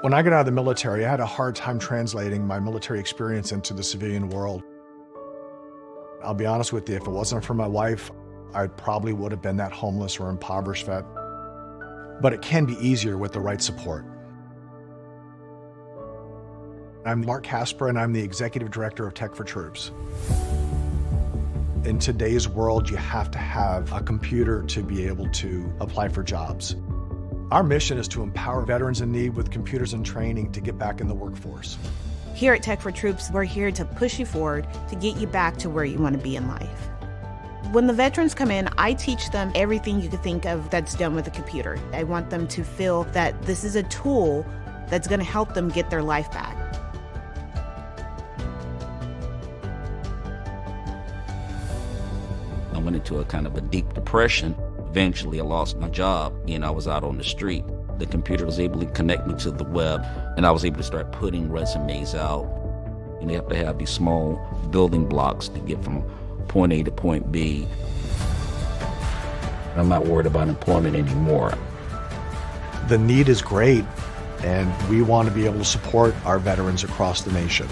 When I got out of the military, I had a hard time translating my military experience into the civilian world. I'll be honest with you, if it wasn't for my wife, I probably would have been that homeless or impoverished vet. But it can be easier with the right support. I'm Mark Casper, and I'm the Executive Director of Tech4Troops. In today's world, you have to have a computer to be able to apply for jobs. Our mission is to empower veterans in need with computers and training to get back in the workforce. Here at Tech4Troops, we're here to push you forward to get you back to where you want to be in life. When the veterans come in, I teach them everything you could think of that's done with a computer. I want them to feel that this is a tool that's going to help them get their life back. I went into a kind of a deep depression. Eventually, I lost my job and I was out on the street. The computer was able to connect me to the web, and I was able to start putting resumes out. And you have to have these small building blocks to get from point A to point B. I'm not worried about employment anymore. The need is great, and we want to be able to support our veterans across the nation.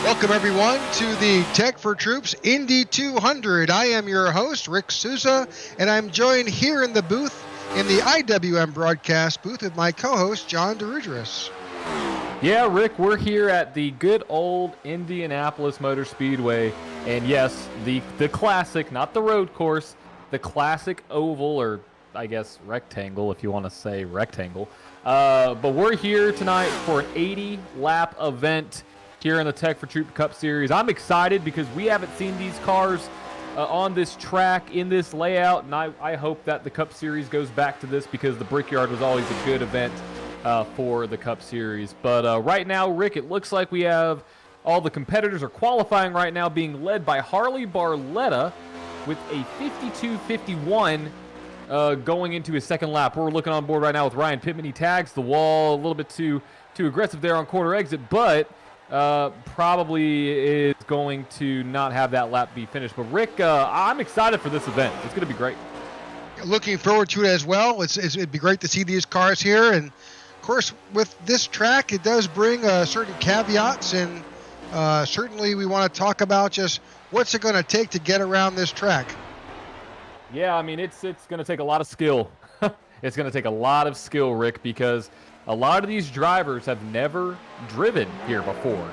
Welcome, everyone, to the Tech4Troops Indy 200. I am your host, Rick Souza, and I'm joined here in the booth, in the IWM broadcast booth, with my co-host, John DeRudris. Yeah, Rick, we're here at the good old Indianapolis Motor Speedway, and yes, the classic, not the road course, the classic oval, or I guess rectangle, if you want to say rectangle. But we're here tonight for an 80-lap event here in the Tech4Troops Cup Series. I'm excited because we haven't seen these cars on this track, in this layout, and I hope that the Cup Series goes back to this because the Brickyard was always a good event for the Cup Series. But right now, Rick, it looks like we have all the competitors are qualifying right now, being led by Harley Barletta with a 52.51 going into his second lap. We're looking on board right now with Ryan Pittman. He tags the wall a little bit too aggressive there on corner exit, but probably is going to not have that lap be finished. But Rick, I'm excited for this event. It's going to be great. Looking forward to it as well. It'd be great to see these cars here. And, of course, with this track, it does bring certain caveats. And certainly we want to talk about just what's it going to take to get around this track. Yeah, I mean, it's going to take a lot of skill. It's going to take a lot of skill, Rick, because a lot of these drivers have never driven here before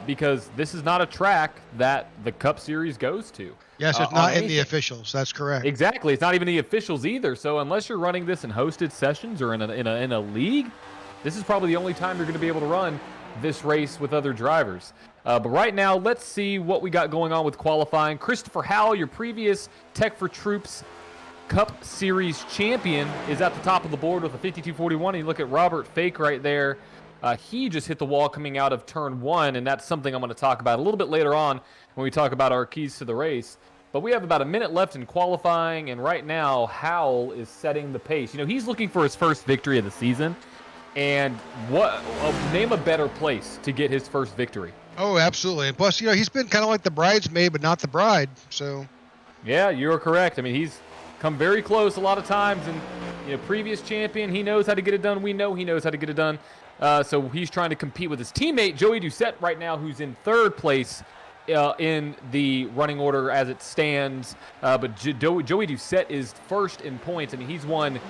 because this is not a track that the Cup Series goes to. Yes, it's not in the officials. That's correct. Exactly. It's not even the officials either. So unless you're running this in hosted sessions or in a league, this is probably the only time you're going to be able to run this race with other drivers. But right now, let's see what we got going on with qualifying. Christopher Howell, your previous Tech4Troops Cup Series champion, is at the top of the board with a 52.41. And you look at Robert Fake right there. He just hit the wall coming out of turn one, and that's something I'm going to talk about a little bit later on when we talk about our keys to the race. But we have about a minute left in qualifying, and right now, Howell is setting the pace. You know, he's looking for his first victory of the season, and name a better place to get his first victory. Oh, absolutely. And plus, you know, he's been kind of like the bridesmaid, but not the bride. So, yeah, you're correct. I mean, he's come very close a lot of times, and you know, previous champion, he knows how to get it done. We know he knows how to get it done. So he's trying to compete with his teammate Joey Doucette right now, who's in third place in the running order as it stands. But Joey Doucette is first in points. I mean, he's won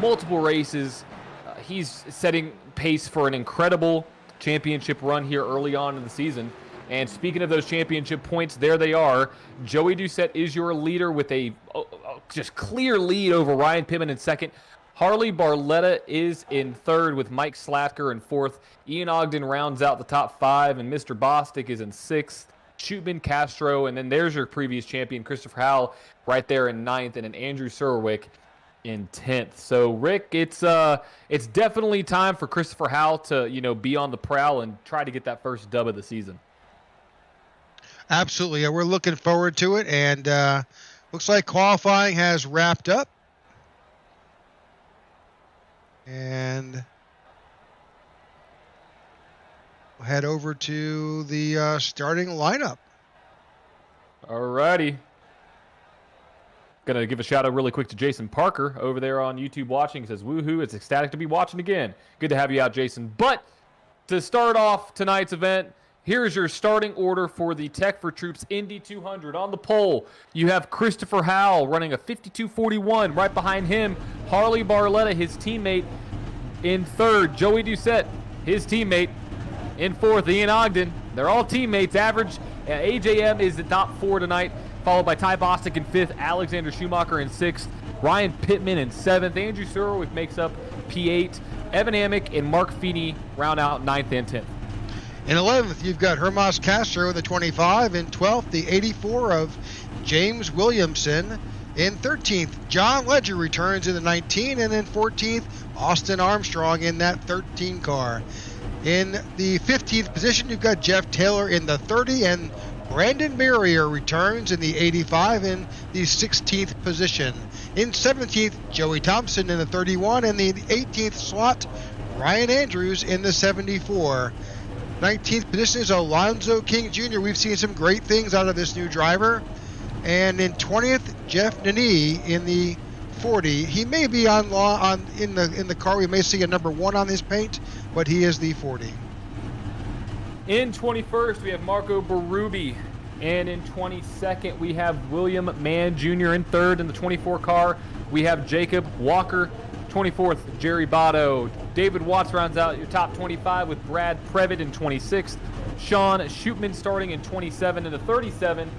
multiple races. He's setting pace for an incredible championship run here early on in the season. And speaking of those championship points, there they are. Joey Doucette is your leader with a just clear lead over Ryan Pittman in second. Harley Barletta is in third with Mike Slatker in fourth. Ian Ogden rounds out the top five, and Mr. Bostic is in sixth. Shootman, Castro, and then there's your previous champion, Christopher Howell, right there in ninth, and then Andrew Surwick in 10th. So, Rick, it's definitely time for Christopher Howell to, you know, be on the prowl and try to get that first dub of the season. absolutely. Yeah, we're looking forward to it, and looks like qualifying has wrapped up. And we'll head over to the starting lineup. Alrighty. Gonna give a shout out really quick to Jason Parker over there on YouTube watching. He says, woohoo, it's ecstatic to be watching again. Good to have you out, Jason. But to start off tonight's event, here's your starting order for the Tech4Troops Indy 200. On the pole, you have Christopher Howell running a 52.41. Right behind him, Harley Barletta, his teammate, in third. Joey Doucette, his teammate, in fourth. Ian Ogden, they're all teammates. Average AJM is the top four tonight, followed by Ty Bostic in fifth, Alexander Schumacher in sixth, Ryan Pittman in seventh, Andrew Surwick makes up P8, Evan Amick and Mark Feeney round out ninth and 10th. In 11th, you've got Hermas Castro with a 25. In 12th, the 84 of James Williamson. In 13th, John Ledger returns in the 19. And in 14th, Austin Armstrong in that 13 car. In the 15th position, you've got Jeff Taylor in the 30. And Brandon Merrier returns in the 85 in the 16th position. In 17th, Joey Thompson in the 31. And the 18th slot, Ryan Andrews in the 74. 19th position is Alonzo King Jr. We've seen some great things out of this new driver. And in 20th, Jeff Nene in the 40. He may be in the car. We may see a number 1 on his paint, but he is the 40. In 21st, we have Marco Berube. And in 22nd, we have William Mann Jr. in third. In the 24 car, we have Jacob Walker. 24th, Jerry Botto. David Watts rounds out your top 25 with Brad Previtt in 26th. Sean Shootman starting in 27 and the 37.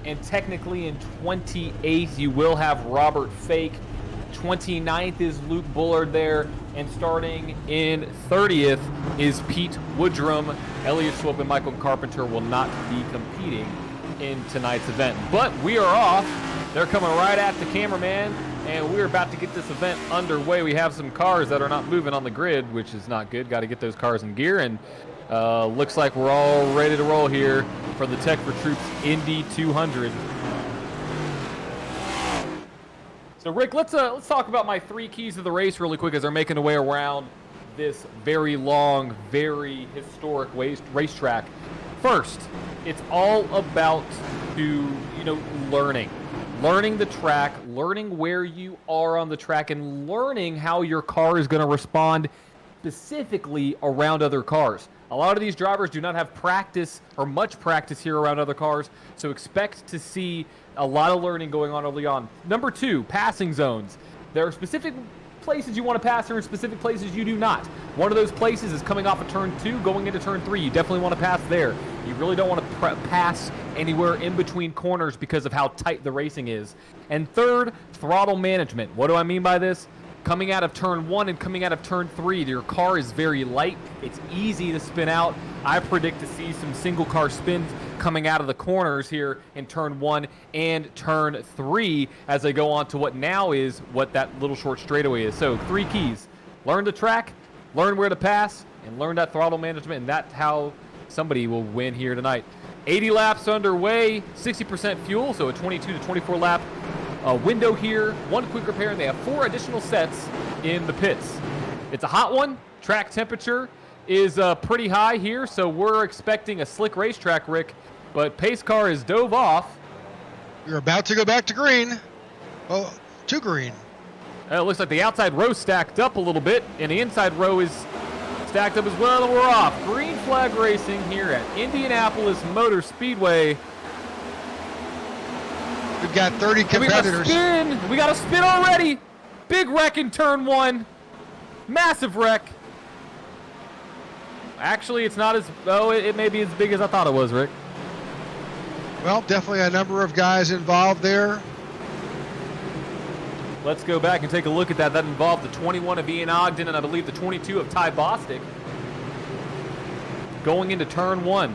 And technically in 28th, you will have Robert Fake. 29th is Luke Bullard there. And starting in 30th is Pete Woodrum. Elliot Swope and Michael Carpenter will not be competing in tonight's event. But we are off. They're coming right at the cameraman. And we're about to get this event underway. We have some cars that are not moving on the grid, which is not good. Got to get those cars in gear. And looks like we're all ready to roll here for the Tech4Troops Indy 200. So, Rick, let's talk about my 3 keys of the race really quick as they're making their way around this very long, very historic racetrack. First, it's all about learning the track, learning where you are on the track, and learning how your car is going to respond specifically around other cars. A lot of these drivers do not have practice or much practice here around other cars, so expect to see a lot of learning going on early on. Number 2, passing zones. There are specific places you want to pass, there are specific places you do not. One of those places is coming off of turn 2, going into turn 3. You definitely want to pass there. You really don't want to pass anywhere in between corners because of how tight the racing is. And third, throttle management. What do I mean by this? Coming out of turn 1 and coming out of turn 3, your car is very light. It's easy to spin out. I predict to see some single car spins coming out of the corners here in turn 1 and turn 3 as they go on to what now is what that little short straightaway is. So 3 keys: learn the track, learn where to pass, and learn that throttle management, and that's how somebody will win here tonight. 80 laps underway, 60% fuel, so a 22 to 24 lap window here. One quick repair, and they have 4 additional sets in the pits. It's a hot one. Track temperature is pretty high here, so we're expecting a slick racetrack, Rick. But pace car is dove off. You're about to go back to green. Oh, to green. It looks like the outside row stacked up a little bit, and the inside row is stacked up as well, and we're off. Green flag racing here at Indianapolis Motor Speedway. We've got 30 competitors. We got a spin already. Big wreck in turn 1. Massive wreck. Actually, it's not as, it may be as big as I thought it was, Rick. Well, definitely a number of guys involved there. Let's go back and take a look at that. That involved the 21 of Ian Ogden and I believe the 22 of Ty Bostic. Going into turn 1.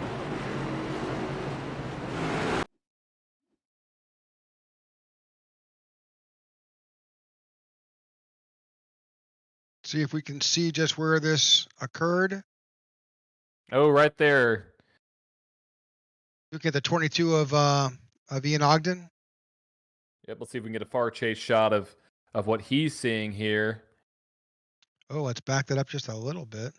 See if we can see just where this occurred. Oh, right there. Look at the 22 of Ian Ogden. Yep, let's see if we can get a far chase shot of what he's seeing here. Oh, let's back that up just a little bit.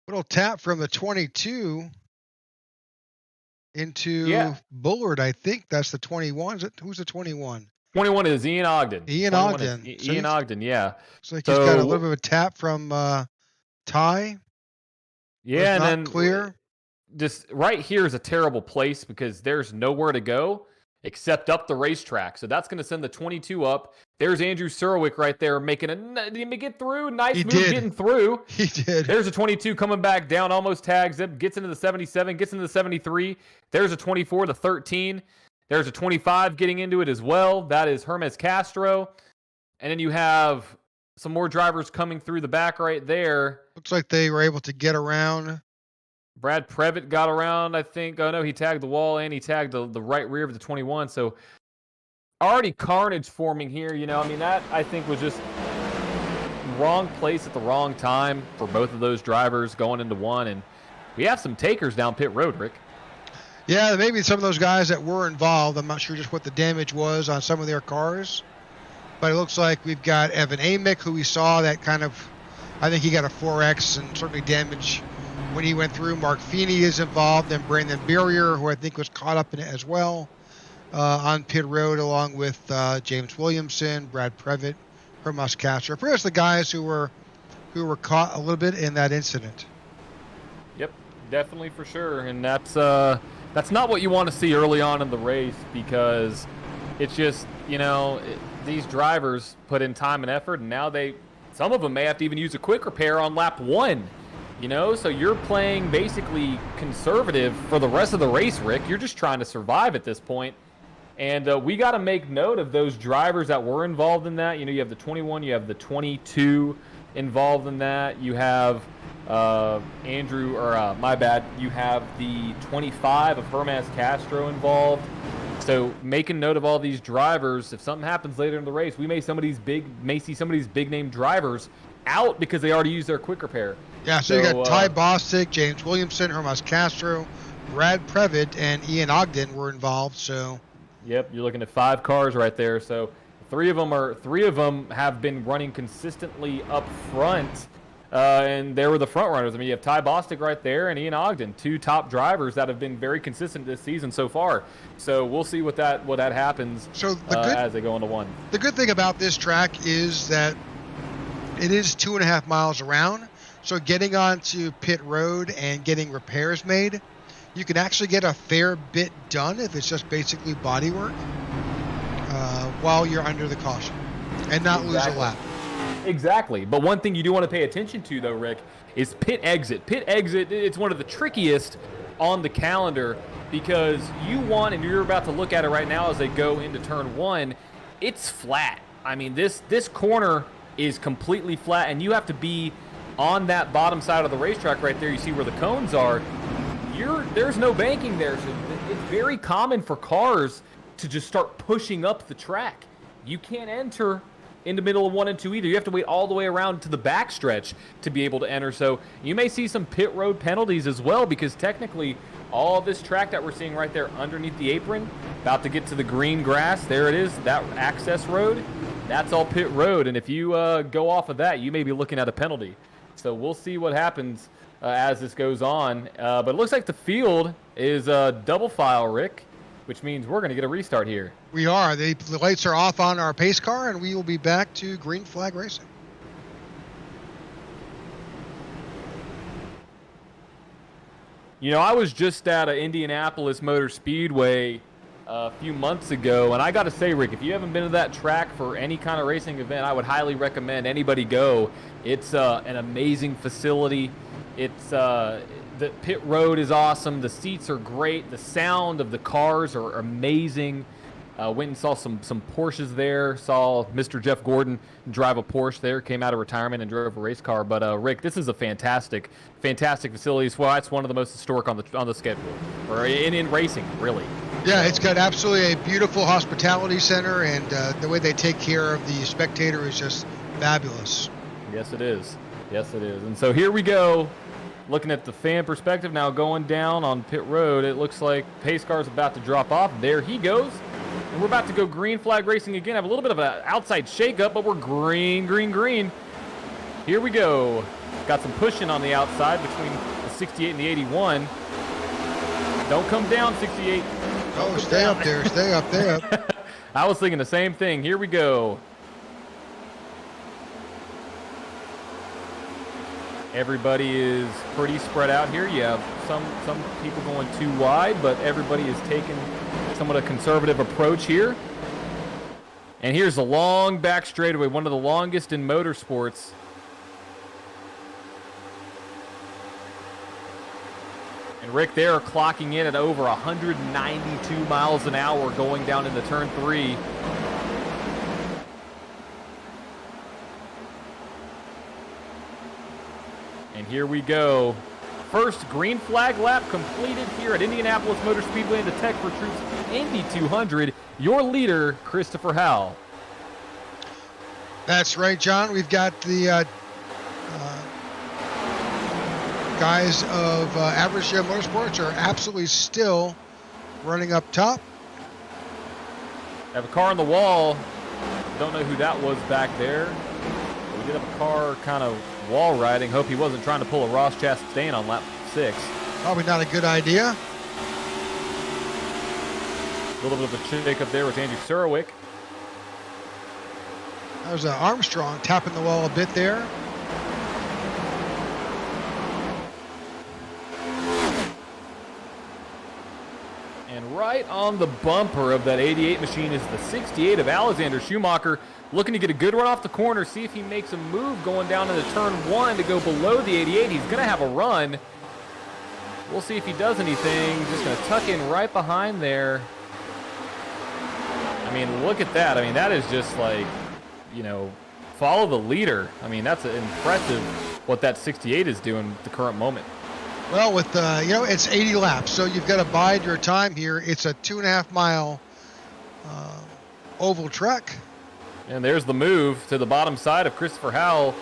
Little tap from the 22 into Bullard. I think that's the 21. Who's the 21? 21 is Ian Ogden. Ian Ogden. Ian Ogden, yeah. Looks like he's got a little bit of a tap from Ty. Yeah, and then clear. Just right here is a terrible place because there's nowhere to go except up the racetrack. So that's going to send the 22 up. There's Andrew Surwick right there making did he get through? Nice move getting through. He did. There's a 22 coming back down, almost tags him, gets into the 77, gets into the 73. There's a 24, the 13. There's a 25 getting into it as well. That is Hermes Castro. And then you have some more drivers coming through the back right there. Looks like they were able to get around. Brad Previtt got around, I think. Oh, no, he tagged the wall and he tagged the right rear of the 21. So already carnage forming here. You know, I mean, that I think was just wrong place at the wrong time for both of those drivers going into one. And we have some takers down pit road, Rick. Yeah, maybe some of those guys that were involved. I'm not sure just what the damage was on some of their cars. But it looks like we've got Evan Amick, who we saw that kind of, I think he got a 4X and certainly damage when he went through. Mark Feeney is involved, and Brandon Berrier, who I think was caught up in it as well, on pit road, along with James Williamson, Brad Previtt, Hermas Castro. Pretty much the guys who were caught a little bit in that incident. Yep, definitely for sure. And that's not what you want to see early on in the race, because it's just, you know, these drivers put in time and effort, and now some of them may have to even use a quick repair on lap 1. You know, so you're playing basically conservative for the rest of the race, Rick. You're just trying to survive at this point. And we got to make note of those drivers that were involved in that. You know, you have the 21, you have the 22 involved in that. You have you have the 25 of Hermas Castro involved. So making note of all these drivers. If something happens later in the race, we may see some of these big name drivers out because they already used their quick repair. Yeah, so you got Ty Bostic, James Williamson, Hermas Castro, Brad Previtt, and Ian Ogden were involved. So, yep, you're looking at 5 cars right there. So three of them have been running consistently up front, and they were the front runners. I mean, you have Ty Bostic right there and Ian Ogden, 2 top drivers that have been very consistent this season so far. So we'll see what that happens as they go into one. The good thing about this track is that it is 2.5 miles around. So getting onto pit road and getting repairs made, you can actually get a fair bit done if it's just basically body work while you're under the caution and not lose a lap. Exactly. But one thing you do want to pay attention to, though, Rick, is pit exit. Pit exit, it's one of the trickiest on the calendar because you want, and you're about to look at it right now as they go into turn 1, it's flat. I mean, this corner is completely flat, and you have to be on that bottom side of the racetrack right there. You see where the cones are. There's no banking there, so it's very common for cars to just start pushing up the track. You can't enter in the middle of 1 and 2 either. You have to wait all the way around to the backstretch to be able to enter. So you may see some pit road penalties as well, because technically all this track that we're seeing right there underneath the apron, about to get to the green grass, there it is, that access road, that's all pit road. And if you go off of that, you may be looking at a penalty. So we'll see what happens as this goes on. But it looks like the field is double file, Rick, which means we're going to get a restart here. We are. The lights are off on our pace car, and we will be back to green flag racing. You know, I was just at Indianapolis Motor Speedway a few months ago, and I got to say, Rick, if you haven't been to that track for any kind of racing event, I would highly recommend anybody go. It's an amazing facility. It's the pit road is awesome. The seats are great. The sound of the cars are amazing. Went and saw some Porsches there. Saw Mr. Jeff Gordon drive a Porsche there. Came out of retirement and drove a race car. But Rick, this is a fantastic facility. It's one of the most historic on the schedule, or in racing, really. Yeah, it's got absolutely a beautiful hospitality center, and the way they take care of the spectator is just fabulous. Yes, it is. Yes, it is. And so here we go. Looking at the fan perspective now, going down on pit road, it looks like pace car's about to drop off. There he goes. And we're about to go green flag racing again. Have a little bit of an outside shakeup, but we're green. Here we go. Got some pushing on the outside between the 68 and the 81. Don't come down, 68. Oh, stay up there. Stay up. I was thinking the same thing. Here we go. Everybody is pretty spread out here. You have some people going too wide, but everybody is taking somewhat a conservative approach here. And here's a long back straightaway, one of the longest in motorsports. And Rick, they are clocking in at over 192 miles an hour going down into turn 3. And here we go. First green flag lap completed here at Indianapolis Motor Speedway in the Tech4Troops Indy 200. Your leader, Christopher Howell. That's right, John. We've got the guys of Average Joe Motorsports are absolutely still running up top. Have a car on the wall. Don't know who that was back there. But we did have a car kind of wall riding. Hope he wasn't trying to pull a Ross Chastain on lap 6. Probably not a good idea. A little bit of a shake up there with Andrew Surwick. That was Armstrong tapping the wall a bit there. And right on the bumper of that 88 machine is the 68 of Alexander Schumacher, looking to get a good run off the corner, see if he makes a move going down into turn 1 to go below the 88. He's going to have a run. We'll see if he does anything. Just going to tuck in right behind there. I mean, look at that. I mean, that is just like, you know, follow the leader. I mean, that's impressive what that 68 is doing at the current moment. Well, with it's 80 laps, so you've got to bide your time here. It's a 2.5 mile oval track. And there's the move to the bottom side of Christopher Howell.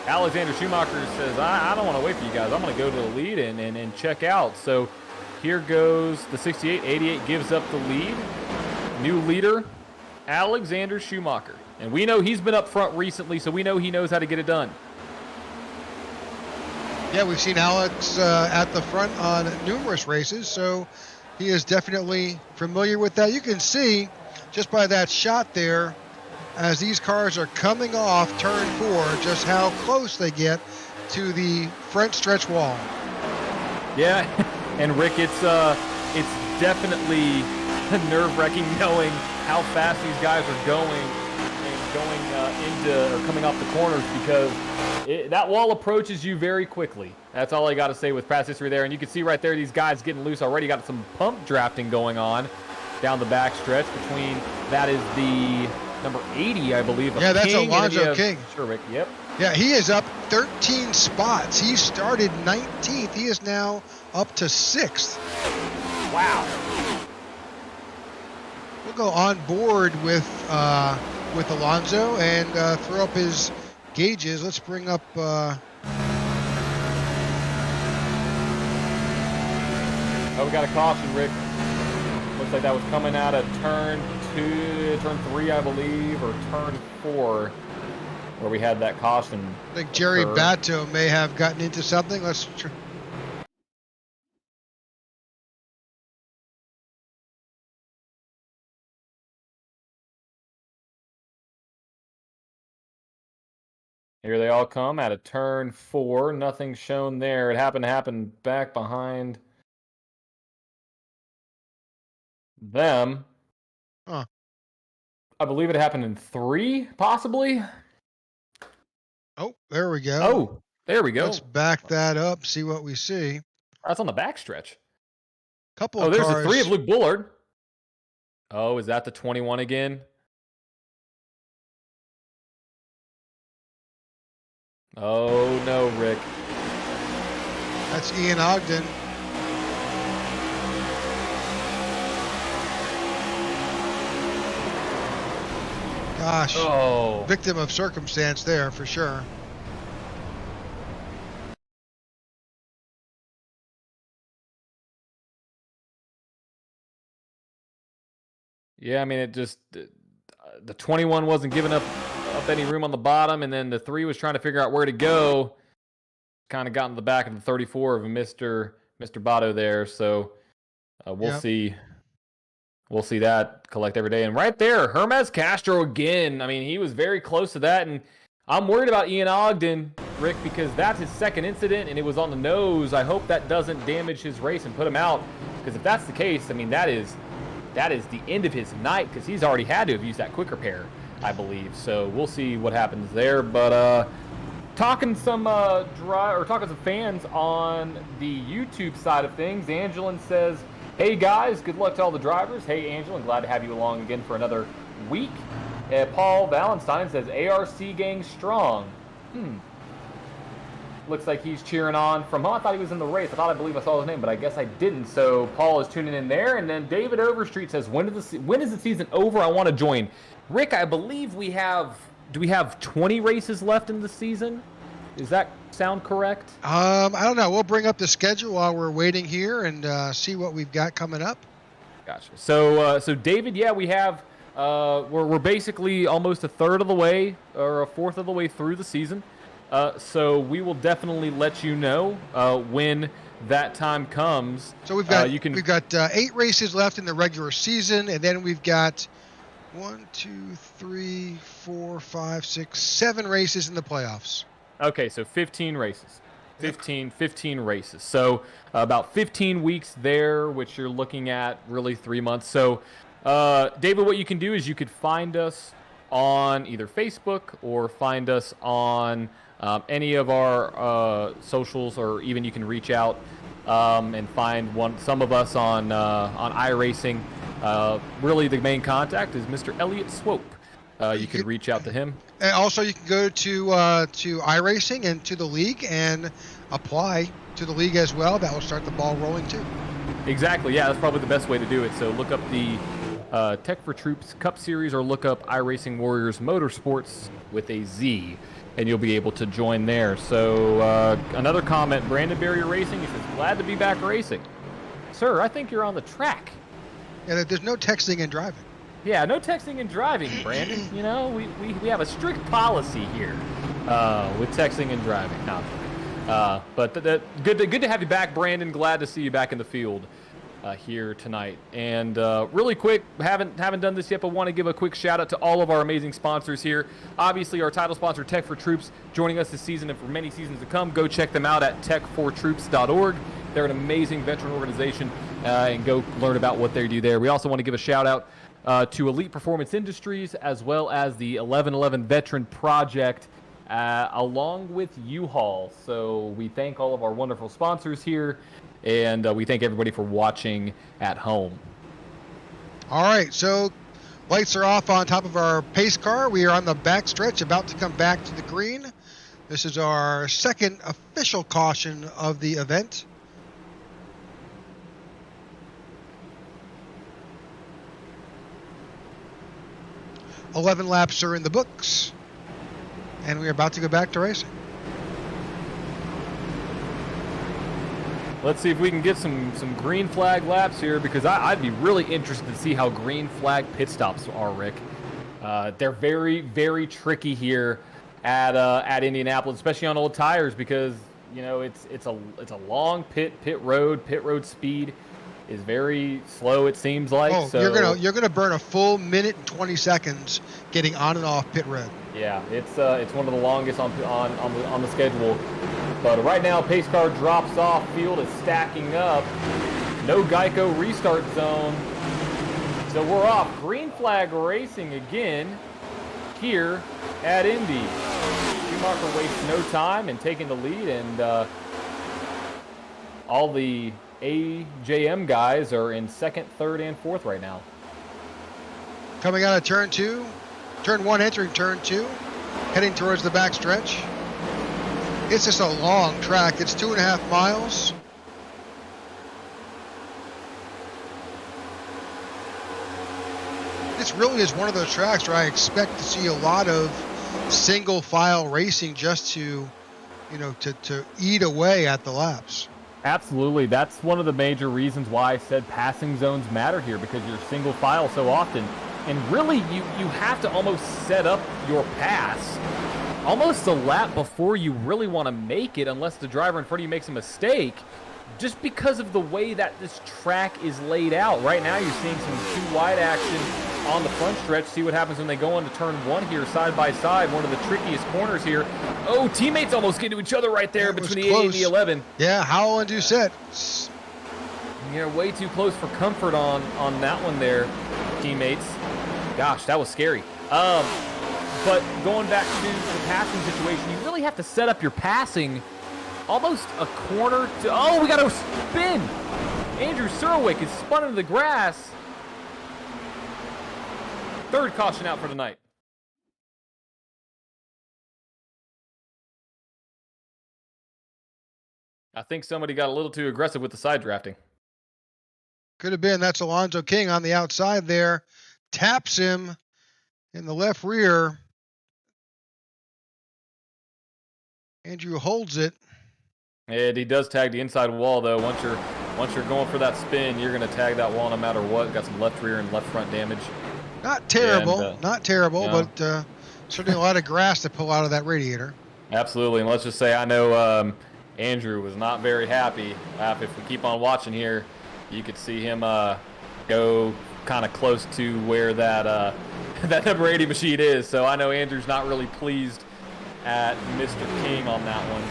Alexander Schumacher says, I don't want to wait for you guys. I'm going to go to the lead and check out. So here goes the 68. 88 gives up the lead. New leader, Alexander Schumacher. And we know he's been up front recently, so we know he knows how to get it done. Yeah, we've seen Alex at the front on numerous races, so he is definitely familiar with that. You can see just by that shot there, as these cars are coming off turn 4, just how close they get to the front stretch wall. Yeah, and Rick, it's definitely nerve-wracking knowing how fast these guys are going into or coming off the corners, because that wall approaches you very quickly. That's all I got to say with past history there. And you can see right there, these guys getting loose already. Got some pump drafting going on down the back stretch. Between that is the number 80, I believe. Yeah, that's King, Alonzo King. Sure, Rick. Yep. Yeah, he is up 13 spots. He started 19th. He is now up to 6th. Wow. We'll go on board with with Alonso and throw up his gauges. Let's bring up. Oh, we got a caution, Rick. Looks like that was coming out of turn 3, I believe, or turn 4, where we had that caution. I think Jerry occur. Batto may have gotten into something. Let's. Here they all come out of turn 4. Nothing shown there. It happened to happen back behind them. Huh. I believe it happened in 3, possibly. Oh, there we go. Oh, there we go. Let's back that up, see what we see. That's on the backstretch. Couple Oh, of there's cars. the 3 of Luke Bullard. Oh, is that the 21 again? Oh, no, Rick. That's Ian Ogden. Gosh. Oh. Victim of circumstance there for sure. Yeah, I mean, it just the 21 wasn't giving up any room on the bottom, and then the 3 was trying to figure out where to go. Kind of got in the back of the 34 of Mr. Bato there, so we'll see. We'll see that collect every day. And right there, Hermes Castro again. I mean, he was very close to that, and I'm worried about Ian Ogden, Rick, because that's his second incident, and it was on the nose. I hope that doesn't damage his race and put him out, because if that's the case, I mean, that is the end of his night, because he's already had to have used that quick repair, I believe. So we'll see what happens there. But talking some fans on the YouTube side of things, Angelin says, "Hey guys, good luck to all the drivers." Hey Angelin, glad to have you along again for another week. Paul Valentine says, "ARC gang strong." Looks like he's cheering on from home. I thought he was in the race. I believe I saw his name, but I guess I didn't. So Paul is tuning in there. And then David Overstreet says, when is the season over? I want to join. Rick, I believe do we have 20 races left in the season? Does that sound correct? I don't know. We'll bring up the schedule while we're waiting here and see what we've got coming up. Gotcha. So David, yeah, we have, we're basically almost a third of the way or a fourth of the way through the season. So we will definitely let you know when that time comes. So we've got 8 races left in the regular season, and then we've got 1, 2, 3, 4, 5, 6, 7 races in the playoffs. Okay, so 15 races. 15 races. So about 15 weeks there, which you're looking at really 3 months. So David, what you can do is you could find us on either Facebook or find us on any of our socials, or even you can reach out and find some of us on iRacing. Really, the main contact is Mr. Elliot Swope. You can reach out to him. And also, you can go to iRacing and to the league and apply to the league as well. That will start the ball rolling too. Exactly. Yeah, that's probably the best way to do it. So look up the Tech4Troops Cup Series, or look up iRacing Warriors Motorsports with a Z, and you'll be able to join there. So another comment, Brandon Barrier Racing, he says, "Glad to be back racing." Sir, I think you're on the track. And there's no texting and driving. Yeah, no texting and driving, Brandon. You know, we have a strict policy here with texting and driving. No, but good to have you back, Brandon. Glad to see you back in the field here tonight. And really quick, haven't done this yet, but want to give a quick shout out to all of our amazing sponsors here. Obviously, our title sponsor, Tech4Troops, joining us this season and for many seasons to come. Go check them out at tech4troops.org. They're an amazing veteran organization, and go learn about what they do there. We also want to give a shout out to Elite Performance Industries, as well as the 1111 Veteran Project, along with U-Haul. So we thank all of our wonderful sponsors here, and we thank everybody for watching at home. All right, so lights are off on top of our pace car. We are on the back stretch, about to come back to the green. This is our second official caution of the event. 11 laps are in the books, and we're about to go back to racing. Let's see if we can get some green flag laps here, because I'd be really interested to see how green flag pit stops are, Rick. They're very, very tricky here at Indianapolis, especially on old tires, because you know it's a long pit road. Pit road speed is very slow, it seems like. Oh, so you're gonna burn a full minute and 20 seconds getting on and off pit road. yeah, it's one of the longest on the schedule. But right now, pace car drops off. Field is stacking up. No Geico restart zone. So we're off. Green flag racing again here at Indy. Schumacher wastes no time in taking the lead, and all the AJM guys are in second, third, and fourth right now. Coming out of turn 1 entering turn 2, heading towards the back stretch. It's just a long track. It's 2.5 miles. This really is one of those tracks where I expect to see a lot of single file racing, just to, you know, to eat away at the laps. Absolutely. That's one of the major reasons why I said passing zones matter here, because you're single file so often. And really, you have to almost set up your pass almost a lap before you really want to make it, unless the driver in front of you makes a mistake, just because of the way that this track is laid out. Right now, you're seeing some too wide action on the front stretch. See what happens when they go into turn 1 here, side by side, one of the trickiest corners here. Oh, teammates almost get to each other right there between the 8 and the 11. Yeah, Howell and Doucette. You're way too close for comfort on that one there, teammates. Gosh, that was scary. But going back to the passing situation, you really have to set up your passing almost a corner to... Oh, we got a spin! Andrew Serwick is spun into the grass. Third caution out for tonight. I think somebody got a little too aggressive with the side drafting. Could have been. That's Alonzo King on the outside there. Taps him in the left rear. Andrew holds it. And he does tag the inside wall, though. Once you're going for that spin, you're going to tag that wall no matter what. Got some left rear and left front damage. Not terrible, And, no. But certainly a lot of grass to pull out of that radiator. Absolutely, and let's just say I know Andrew was not very happy. If we keep on watching here, you could see him go kind of close to where that that number 80 machine is. So I know Andrew's not really pleased at Mr. King on that one.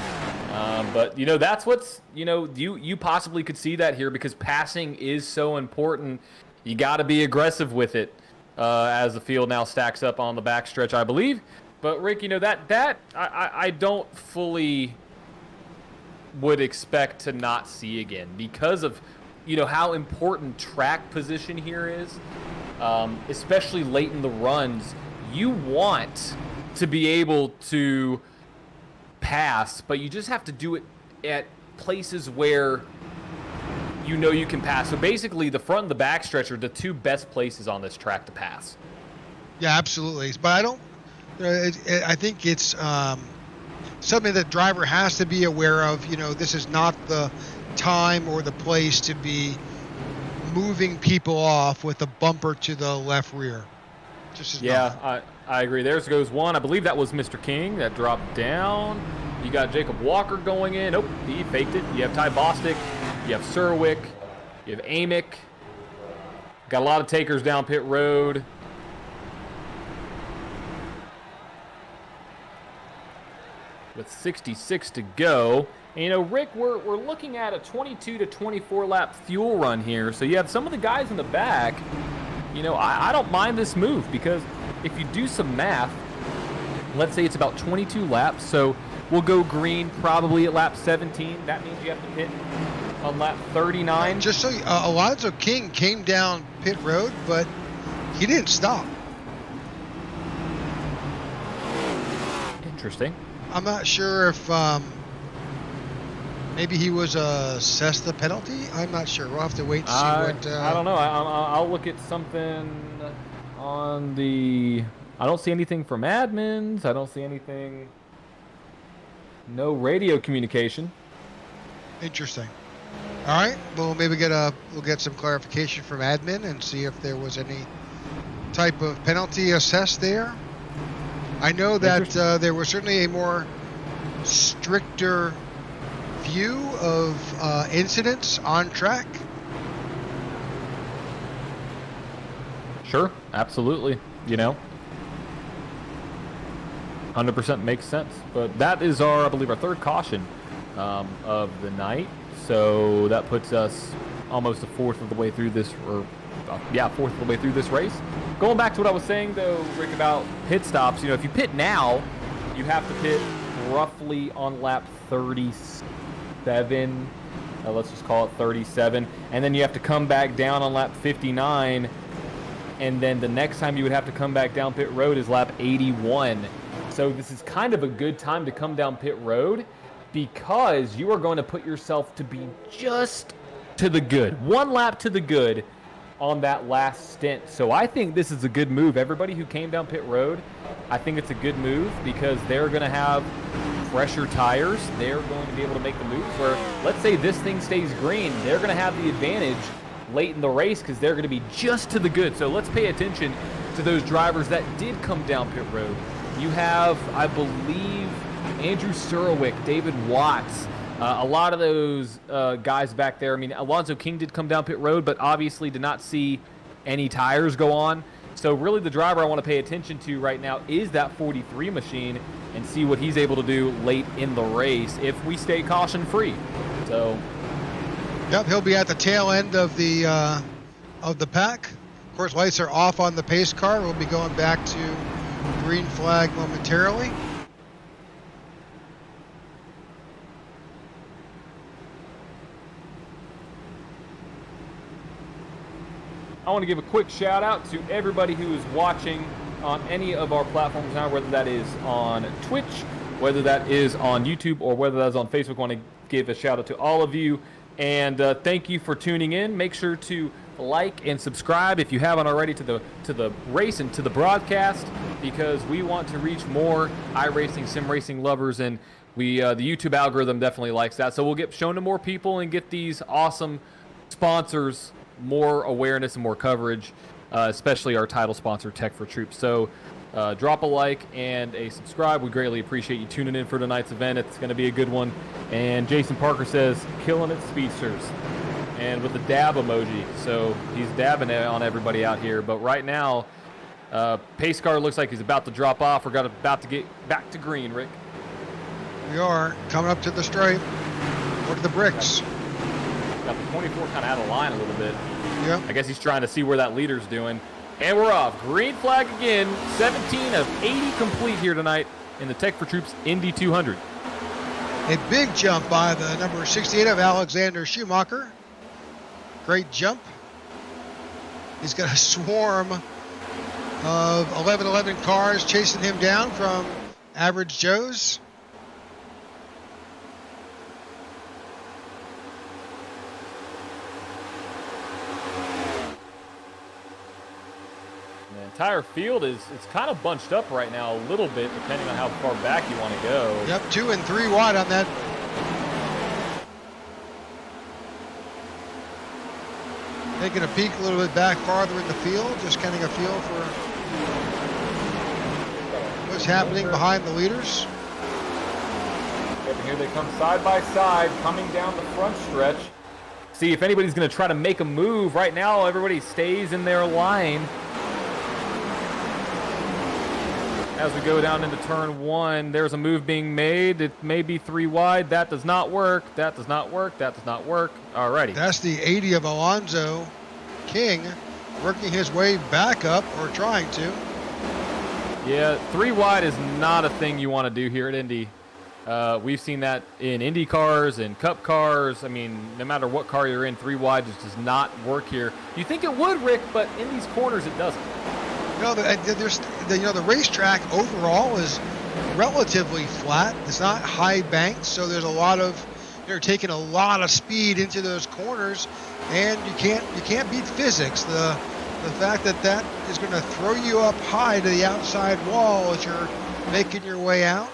But, you know, that's what's, you know, you possibly could see that here, because passing is so important. You got to be aggressive with it as the field now stacks up on the backstretch, I believe. But, Rick, you know, that I don't fully would expect to not see again, because of, you know, how important track position here is, especially late in the runs. You want to be able to pass, but you just have to do it at places where you know you can pass. So basically, the front and the back stretch are the two best places on this track to pass. Yeah, absolutely. But I don't. I think it's something that driver has to be aware of. You know, this is not the time or the place to be moving people off with a bumper to the left rear. Just yeah, I agree. There goes one. I believe that was Mr. King that dropped down. You got Jacob Walker going in. Nope, he faked it. You have Ty Bostic. You have Serwick. You have Amick. Got a lot of takers down pit road. With 66 to go. And, you know, Rick, we're looking at a 22 to 24 lap fuel run here. So you have some of the guys in the back. You know, I don't mind this move, because if you do some math, let's say it's about 22 laps. So we'll go green probably at lap 17. That means you have to pit on lap 39. Just so Alonzo King came down pit road, but he didn't stop. Interesting. I'm not sure if maybe he was assessed the penalty. I'm not sure. We'll have to wait to see what. I don't know. I'll look at something on the I don't see anything from admins. I don't see anything. No radio communication. Interesting. All right. Well, maybe we'll get some clarification from admin and see if there was any type of penalty assessed there. I know that there was certainly a more stricter view of incidents on track. Sure, absolutely. 100% makes sense. But that is I believe, our third caution of the night. So that puts us almost a fourth of the way through this, fourth of the way through this race. Going back to what I was saying, though, Rick, about pit stops, if you pit now, you have to pit roughly on lap 37. Let's just call it 37. And then you have to come back down on lap 59. And then the next time you would have to come back down pit road is lap 81. So this is kind of a good time to come down pit road because you are going to put yourself to be just to the good. One lap to the good on that last stint. So I think this is a good move. Everybody who came down pit road, I think it's a good move because they're going to have fresher tires. They're going to be able to make the moves where, let's say this thing stays green, they're going to have the advantage late in the race because they're going to be just to the good. So let's pay attention to those drivers that did come down pit road. You have, I believe, Andrew Surowick, David Watts, a lot of those guys back there. I mean, Alonzo King did come down pit road, but obviously did not see any tires go on. So really the driver I want to pay attention to right now is that 43 machine and see what he's able to do late in the race if we stay caution free. So yep, he'll be at the tail end of the pack. Of course, lights are off on the pace car. We'll be going back to green flag momentarily. I want to give a quick shout out to everybody who is watching on any of our platforms now, whether that is on Twitch, whether that is on YouTube, or whether that is on Facebook. I want to give a shout out to all of you. And thank you for tuning in. Make sure to like and subscribe if you haven't already to the race and to the broadcast, because we want to reach more iRacing, sim racing lovers, and the YouTube algorithm definitely likes that. So we'll get shown to more people and get these awesome sponsors more awareness and more coverage, especially our title sponsor, Tech4Troops. So drop a like and a subscribe. We greatly appreciate you tuning in for tonight's event. It's going to be a good one. And Jason Parker says, killing it, speedsters. And with the dab emoji. So he's dabbing it on everybody out here. But right now, pace car looks like he's about to drop off. We're about to get back to green, Rick. We are coming up to the stripe. Or to the bricks. Got the 24 kind of out of line a little bit. Yep. I guess he's trying to see where that leader's doing. And we're off. Green flag again. 17 of 80 complete here tonight in the Tech4Troops Indy 200. A big jump by the number 68 of Alexander Schumacher. Great jump. He's got a swarm of 1111 cars chasing him down from Average Joe's. The entire field it's kind of bunched up right now a little bit, depending on how far back you want to go. Yep, 2 and 3 wide on that. Taking a peek a little bit back farther in the field, just getting a feel for what's happening behind the leaders. And here they come side by side, coming down the front stretch. See if anybody's going to try to make a move. Right now, everybody stays in their line. As we go down into turn 1, there's a move being made. It may be 3 wide. That does not work. That does not work. That does not work. Alrighty. That's the 80 of Alonzo King working his way back up, or trying to. Yeah, 3 wide is not a thing you want to do here at Indy. We've seen that in Indy cars and Cup cars. I mean, no matter what car you're in, 3 wide just does not work here. You think it would, Rick, but in these corners it doesn't. The racetrack overall is relatively flat. It's not high banked, so there's a lot of, you're taking a lot of speed into those corners, and you can't beat physics. The the fact that that is going to throw you up high to the outside wall as you're making your way out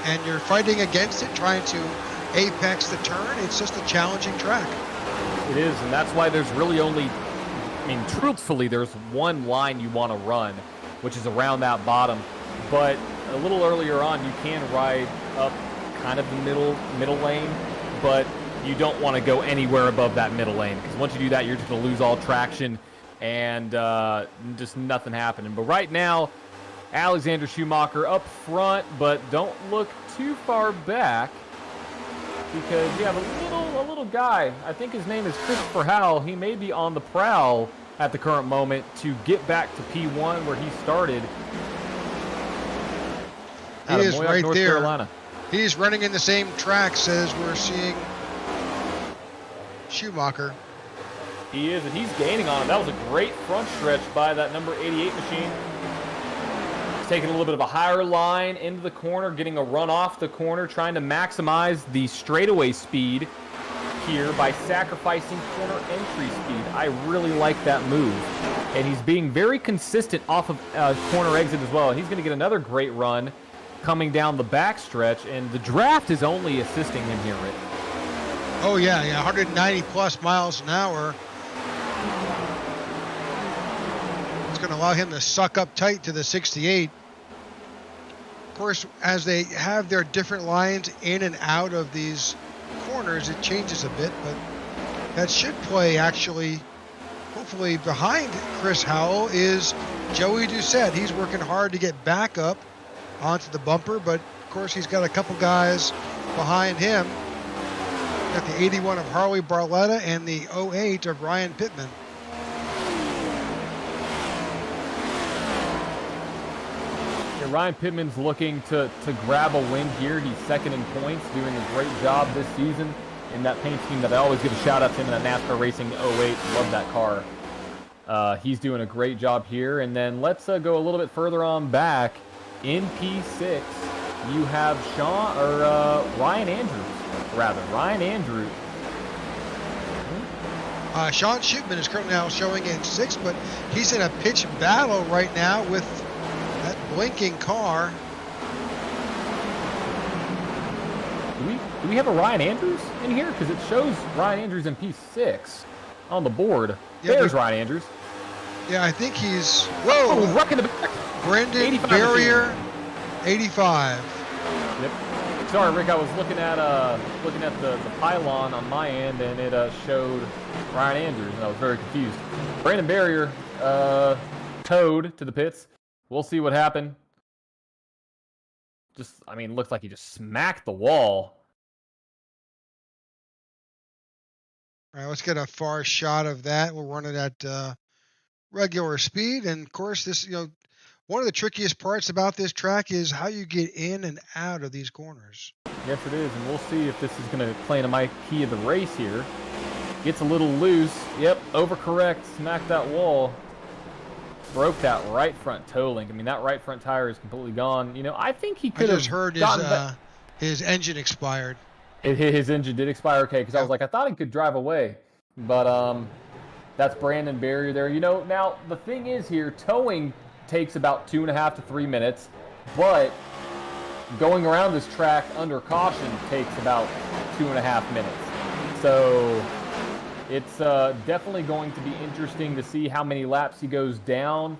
and you're fighting against it, trying to apex the turn, it's just a challenging track. It is, and that's why there's really only, I mean, truthfully, there's one line you want to run, which is around that bottom. But a little earlier on, you can ride up kind of the middle lane, but you don't want to go anywhere above that middle lane, because once you do that, you're just going to lose all traction and just nothing happening. But right now, Alexander Schumacher up front, but don't look too far back, because you have a little guy. I think his name is Christopher Howell. He may be on the prowl at the current moment to get back to P1 where he started. He is Moyock, right North there. Carolina. He's running in the same tracks as we're seeing Schumacher. He is, and he's gaining on him. That was a great front stretch by that number 88 machine. He's taking a little bit of a higher line into the corner, getting a run off the corner, trying to maximize the straightaway speed here by sacrificing corner entry speed. I really like that move. And he's being very consistent off of corner exit as well. And he's going to get another great run coming down the back stretch, and the draft is only assisting him here, Rick. Oh yeah, 190 plus miles an hour. It's going to allow him to suck up tight to the 68. Of course, as they have their different lines in and out of these corners, it changes a bit, but that should play actually. Hopefully behind Chris Howell is Joey Doucette. He's working hard to get back up onto the bumper, but of course he's got a couple guys behind him. Got the 81 of Harley Barletta and the 08 of Ryan Pittman. Yeah, Ryan Pittman's looking to grab a win here. He's second in points, doing a great job this season in that paint scheme that I always give a shout out to him in that NASCAR Racing 08. Love that car. He's doing a great job here. And then let's go a little bit further on back. In P6, you have Ryan Andrews. Sean Shipman is currently now showing in 6th, but he's in a pitched battle right now with that blinking car. Do we have a Ryan Andrews in here? Because it shows Ryan Andrews in P6 on the board. Yeah, There's Ryan Andrews. Yeah, I think he's... Oh, Whoa! ruck in the back. Brendan Barrier, 85. Yep. Sorry, Rick. I was looking at the pylon on my end, and it showed Ryan Andrews, and I was very confused. Brandon Barrier towed to the pits. We'll see what happened. Looks like he just smacked the wall. All right, let's get a far shot of that. We'll run it at regular speed, and of course, this one of the trickiest parts about this track is how you get in and out of these corners. Yes, it is, and we'll see if this is going to play into my key of the race here. Gets a little loose. Yep, overcorrect, smacked that wall. Broke that right front toe link. I mean, that right front tire is completely gone. I think he could have. I just heard his engine expired. His engine did expire, okay, because I was like, I thought he could drive away. But that's Brandon Barrier there. Now, the thing is here, towing takes about 2.5 to 3 minutes, but going around this track under caution takes about 2.5 minutes. So it's definitely going to be interesting to see how many laps he goes down.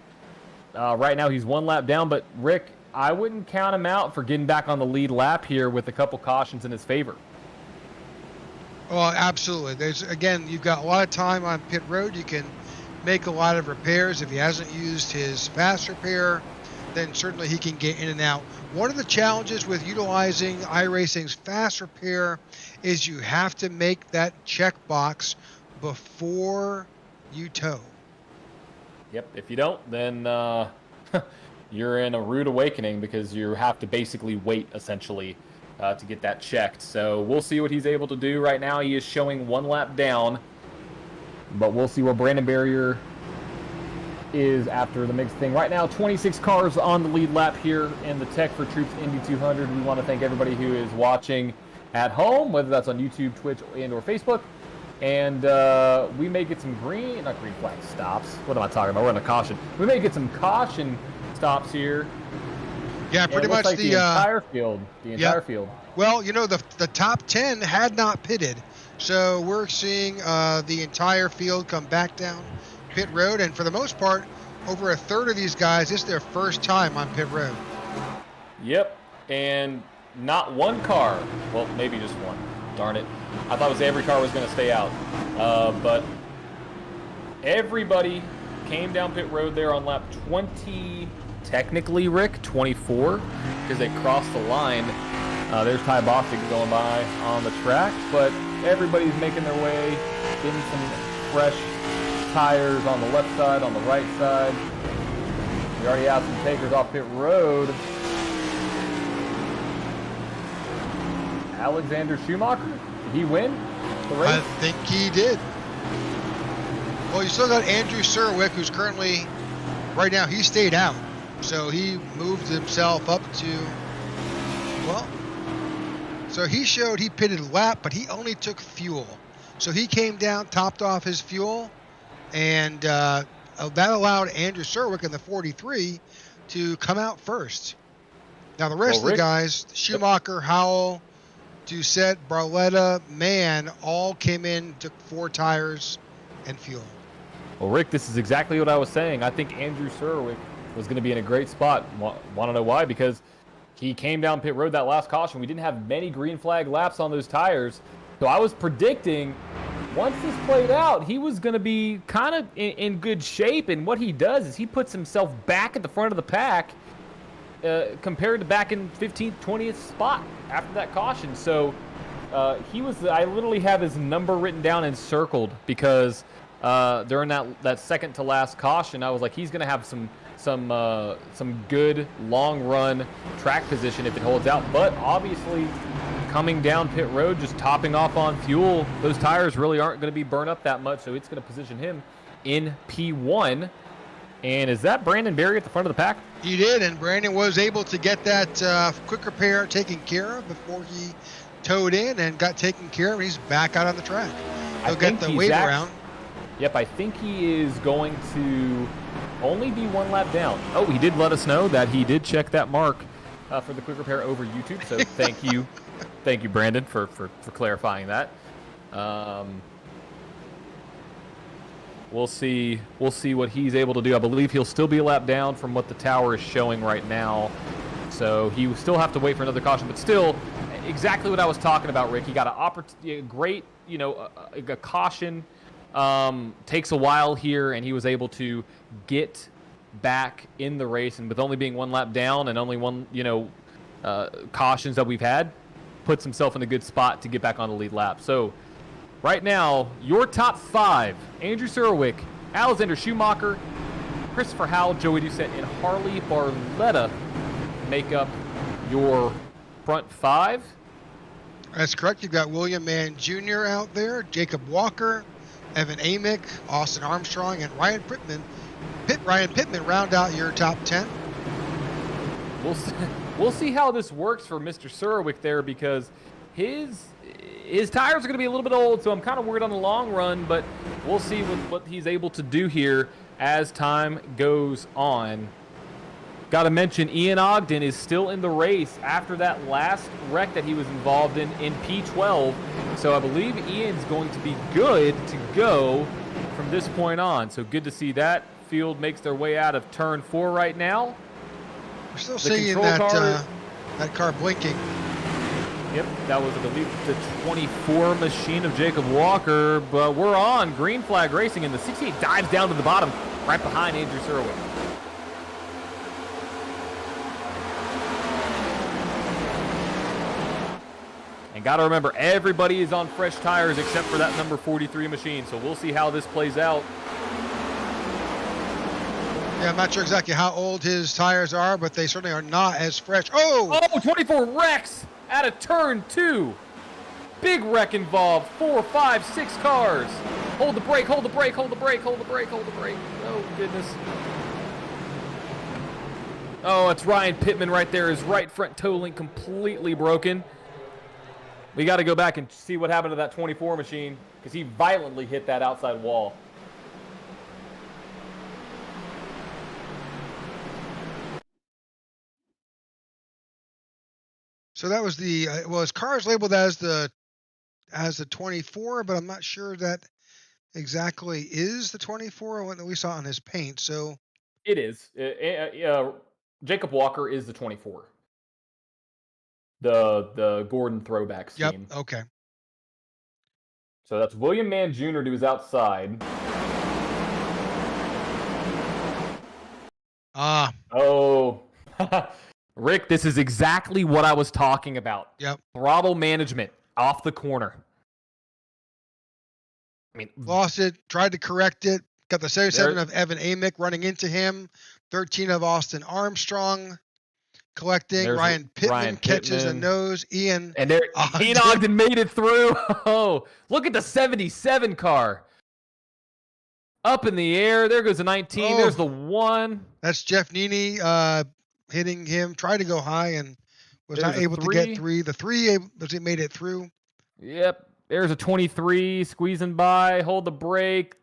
Right now he's 1 lap down, but Rick, I wouldn't count him out for getting back on the lead lap here with a couple cautions in his favor. Well, absolutely. You've got a lot of time on pit road. You can make a lot of repairs. If he hasn't used his fast repair, then certainly he can get in and out. One of the challenges with utilizing iRacing's fast repair is you have to make that checkbox before you tow. Yep, if you don't, then you're in a rude awakening, because you have to basically wait, essentially, to get that checked. So we'll see what he's able to do. Right now he is showing 1 lap down, but we'll see where Brandon Barrier is after the mixed thing. Right now, 26 cars on the lead lap here in the Tech4Troops Indy 200. We want to thank everybody who is watching at home, whether that's on YouTube, Twitch, and or Facebook. And we may get some not green flag stops. What am I talking about? We're on a caution. We may get some caution stops here. Yeah, pretty much like the entire field. The entire field. Well, the top 10 had not pitted, so we're seeing the entire field come back down pit road, and for the most part, over a third of these guys, this is their first time on pit road. Yep, and not one car. Well, maybe just one. Darn it. I thought it was every car was going to stay out. But everybody came down pit road there on lap 20, technically, Rick, 24, because they crossed the line. There's Ty Bostic going by on the track, but everybody's making their way, getting some fresh tires on the left side, on the right side. We already have some takers off pit road. Alexander Schumacher, did he win the race? I think he did. Well, you still got Andrew Serwick, who's currently, right now, he stayed out. So he moved himself up to, well, so he showed he pitted lap, but he only took fuel. So he came down, topped off his fuel, and that allowed Andrew Serwick in the 43 to come out first. Now the rest of the guys, Schumacher, Howell, Doucette, Barletta, Mann, all came in, took 4 tires and fuel. Well, Rick, this is exactly what I was saying. I think Andrew Serwick was going to be in a great spot. Want to know why? Because he came down pit road that last caution. We didn't have many green flag laps on those tires. So I was predicting once this played out, he was going to be kind of in good shape. And what he does is he puts himself back at the front of the pack compared to back in 15th, 20th spot after that caution. So I literally have his number written down and circled because during that second to last caution, I was like, he's going to have some good long run track position if it holds out. But obviously, coming down pit road, just topping off on fuel, those tires really aren't going to be burned up that much, so it's going to position him in P1. And is that Brandon Berry at the front of the pack? He did, and Brandon was able to get that quick repair taken care of before he towed in and got taken care of. He's back out on the track. He'll get the wave around. Yep, I think he is going to only be 1 lap down. Oh, he did let us know that he did check that mark for the quick repair over YouTube. So thank you, thank you, Brandon, for clarifying that. We'll see what he's able to do. I believe he'll still be a lap down from what the tower is showing right now. So he will still have to wait for another caution, but still exactly what I was talking about, Rick. He got a great, a caution. Takes a while here, and he was able to get back in the race, and with only being 1 lap down and only one, cautions that we've had, puts himself in a good spot to get back on the lead lap. So right now, your top 5, Andrew Serwick, Alexander Schumacher, Christopher Howell, Joey Doucette, and Harley Barletta make up your front 5. That's correct. You've got William Mann Jr. out there, Jacob Walker, Evan Amick, Austin Armstrong, and Ryan Pittman round out your top 10. We'll see how this works for Mr. Serwick there, because his tires are going to be a little bit old, so I'm kind of worried on the long run, but we'll see what he's able to do here as time goes on. Got to mention Ian Ogden is still in the race after that last wreck that he was involved in P12. So I believe Ian's going to be good to go from this point on. So good to see that. Field makes their way out of turn 4 right now. We're still seeing that car blinking. Yep, that was, I believe, the 24 machine of Jacob Walker. But we're on green flag racing, and the 68 dives down to the bottom right behind Andrew Serwick. Got to remember, everybody is on fresh tires except for that number 43 machine. So we'll see how this plays out. Yeah, I'm not sure exactly how old his tires are, but they certainly are not as fresh. Oh, 24 wrecks out of turn 2. Big wreck involved. 4, 5, 6 cars. Hold the brake, hold the brake, hold the brake, hold the brake, hold the brake. Oh, goodness. Oh, it's Ryan Pittman right there. His right front toe link completely broken. We got to go back and see what happened to that 24 machine because he violently hit that outside wall. So that was the well, his car is labeled as the 24, but I'm not sure that exactly is the 24 one that we saw on his paint. So it is. Jacob Walker is the 24. The Gordon throwback scheme. Yep. Okay. So that's William Mann Jr. to his outside. Oh. Rick, this is exactly what I was talking about. Yep. Throttle management off the corner. I mean, lost it, tried to correct it. Got the 77 of Evan Amick running into him. 13 of Austin Armstrong collecting. Ryan Pittman catches a nose. Ian Ogden made it through. Oh, look at the 77 car. Up in the air. There goes the 19. Oh, there's the 1. That's Jeff Nini hitting him. Tried to go high and was not able to get 3. The 3 he made it through. Yep. There's a 23 squeezing by. Hold the brake.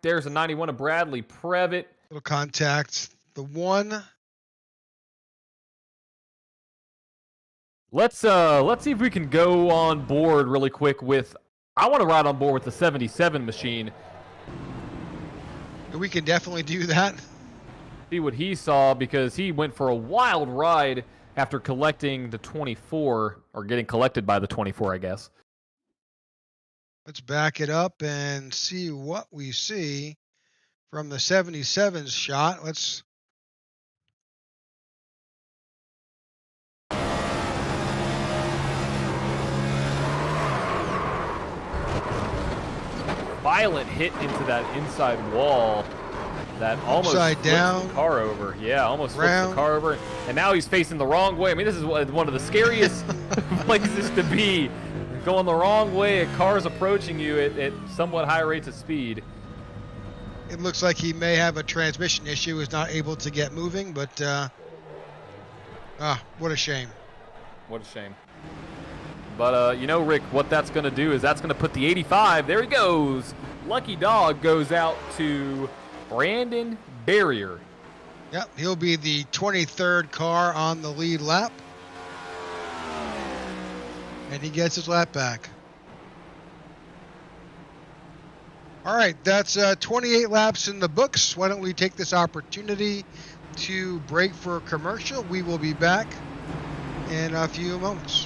There's a 91 of Bradley Previtt. Little contact. The 1. Let's see if we can go on board really quick with. I want to ride on board with the 77 machine. We can definitely do that. See what he saw because he went for a wild ride after collecting the 24 or getting collected by the 24, I guess. Let's back it up and see what we see from the 77's shot. Let's. Violent hit into that inside wall that almost flipped the car over. Yeah, almost flipped the car over. And now he's facing the wrong way. I mean, this is one of the scariest places to be. Going the wrong way, a car's approaching you at somewhat high rates of speed. It looks like he may have a transmission issue. He's not able to get moving, but what a shame. What a shame. But, Rick, what that's going to do is that's going to put the 85. There he goes. Lucky dog goes out to Brandon Barrier. Yep, he'll be the 23rd car on the lead lap. And he gets his lap back. All right, that's 28 laps in the books. Why don't we take this opportunity to break for a commercial? We will be back in a few moments.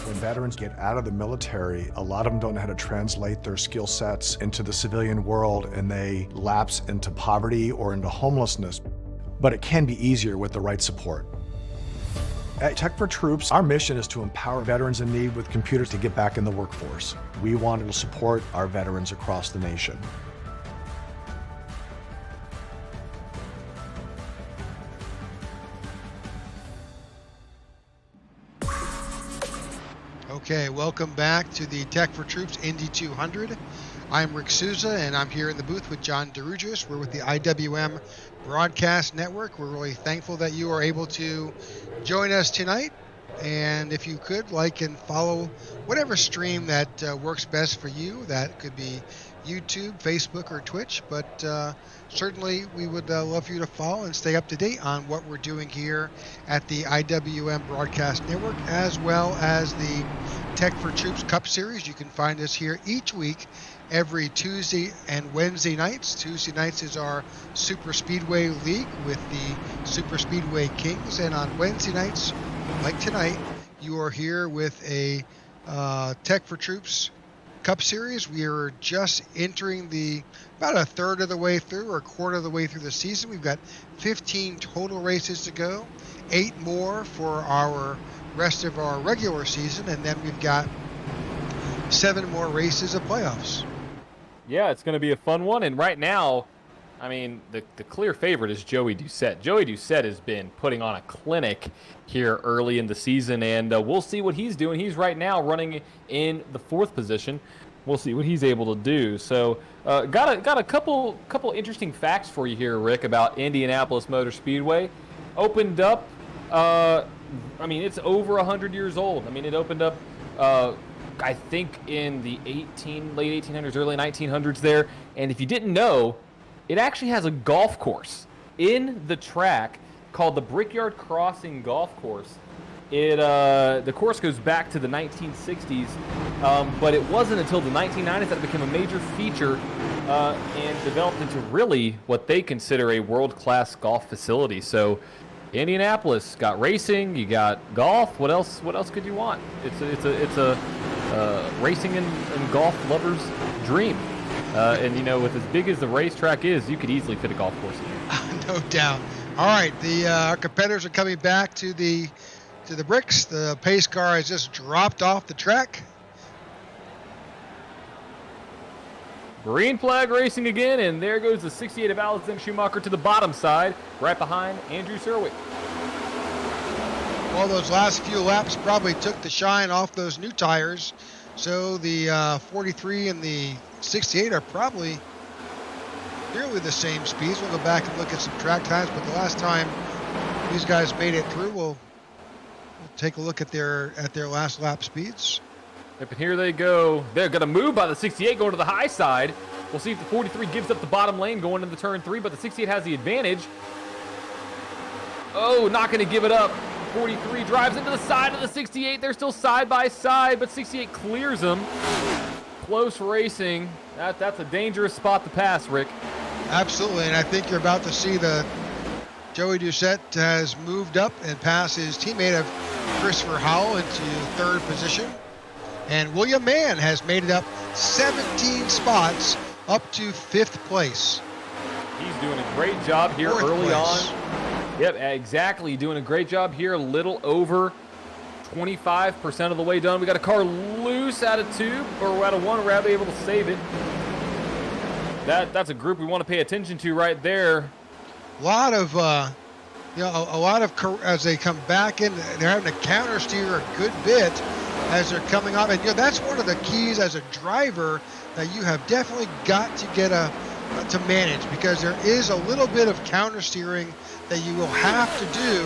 When veterans get out of the military, a lot of them don't know how to translate their skill sets into the civilian world, and they lapse into poverty or into homelessness. But it can be easier with the right support. At Tech4Troops, our mission is to empower veterans in need with computers to get back in the workforce. We wanted to support our veterans across the nation. Okay, welcome back to the Tech4Troops Indy 200. I'm Rick Souza, and I'm here in the booth with John DeRugis. We're with the IWM Broadcast Network. We're really thankful that you are able to join us tonight. And if you could, like and follow whatever stream that works best for you. That could be YouTube, Facebook, or Twitch. But certainly, we would love for you to follow and stay up to date on what we're doing here at the IWM Broadcast Network, as well as the Tech4Troops Cup Series. You can find us here each week, every Tuesday and Wednesday nights. Tuesday nights is our Super Speedway League with the Super Speedway Kings. And on Wednesday nights, like tonight, you are here with a Tech4Troops Cup Series. We are just entering about a third of the way through, or a quarter of the way through the season. We've got 15 total races to go, 8 more for our rest of our regular season, and then we've got 7 more races of playoffs. Yeah, it's going to be a fun one. And right now, I mean, the clear favorite is Joey Doucette. Joey Doucette has been putting on a clinic here early in the season, and we'll see what he's doing. He's right now running in the 4th position. We'll see what he's able to do. So, got a couple interesting facts for you here, Rick, about Indianapolis Motor Speedway. Opened up I mean, it's over 100 years old. I mean, it opened up, I think, in the late 1800s, early 1900s there. And if you didn't know, it actually has a golf course in the track called the Brickyard Crossing Golf Course. The course goes back to the 1960s, but it wasn't until the 1990s that it became a major feature and developed into really what they consider a world-class golf facility. So Indianapolis got racing, you got golf. What else could you want? It's a racing and golf lovers' dream. And you know, with as big as the racetrack is, you could easily fit a golf course in here. No doubt. All right, our competitors are coming back to the bricks. The pace car has just dropped off the track. Green flag racing again, and there goes the 68 of Alexander Schumacher to the bottom side, right behind Andrew Serwick. Well, those last few laps probably took the shine off those new tires, so the 43 and the 68 are probably nearly the same speeds. We'll go back and look at some track times, but the last time these guys made it through, we'll take a look at their last lap speeds. Yep, and here they go. They're going to move by the 68 going to the high side. We'll see if the 43 gives up the bottom lane going into the turn 3, but the 68 has the advantage. Oh, not going to give it up. 43 drives into the side of the 68. They're still side by side, but 68 clears them. Close racing. That's a dangerous spot to pass, Rick. Absolutely, and I think you're about to see Joey Doucette has moved up and passed his teammate of Christopher Howell into third position. And William Mann has made it up 17 spots up to 5th place. He's doing a great job here early on. Yep, exactly. Doing a great job here. A little over 25% of the way done. We got a car loose out of 2, or out of 1. We're able to save it. That's a group we want to pay attention to right there. A lot of, as they come back in, they're having to counter steer a good bit as they're coming off. And that's one of the keys as a driver that you have definitely got to get to manage, because there is a little bit of counter steering that you will have to do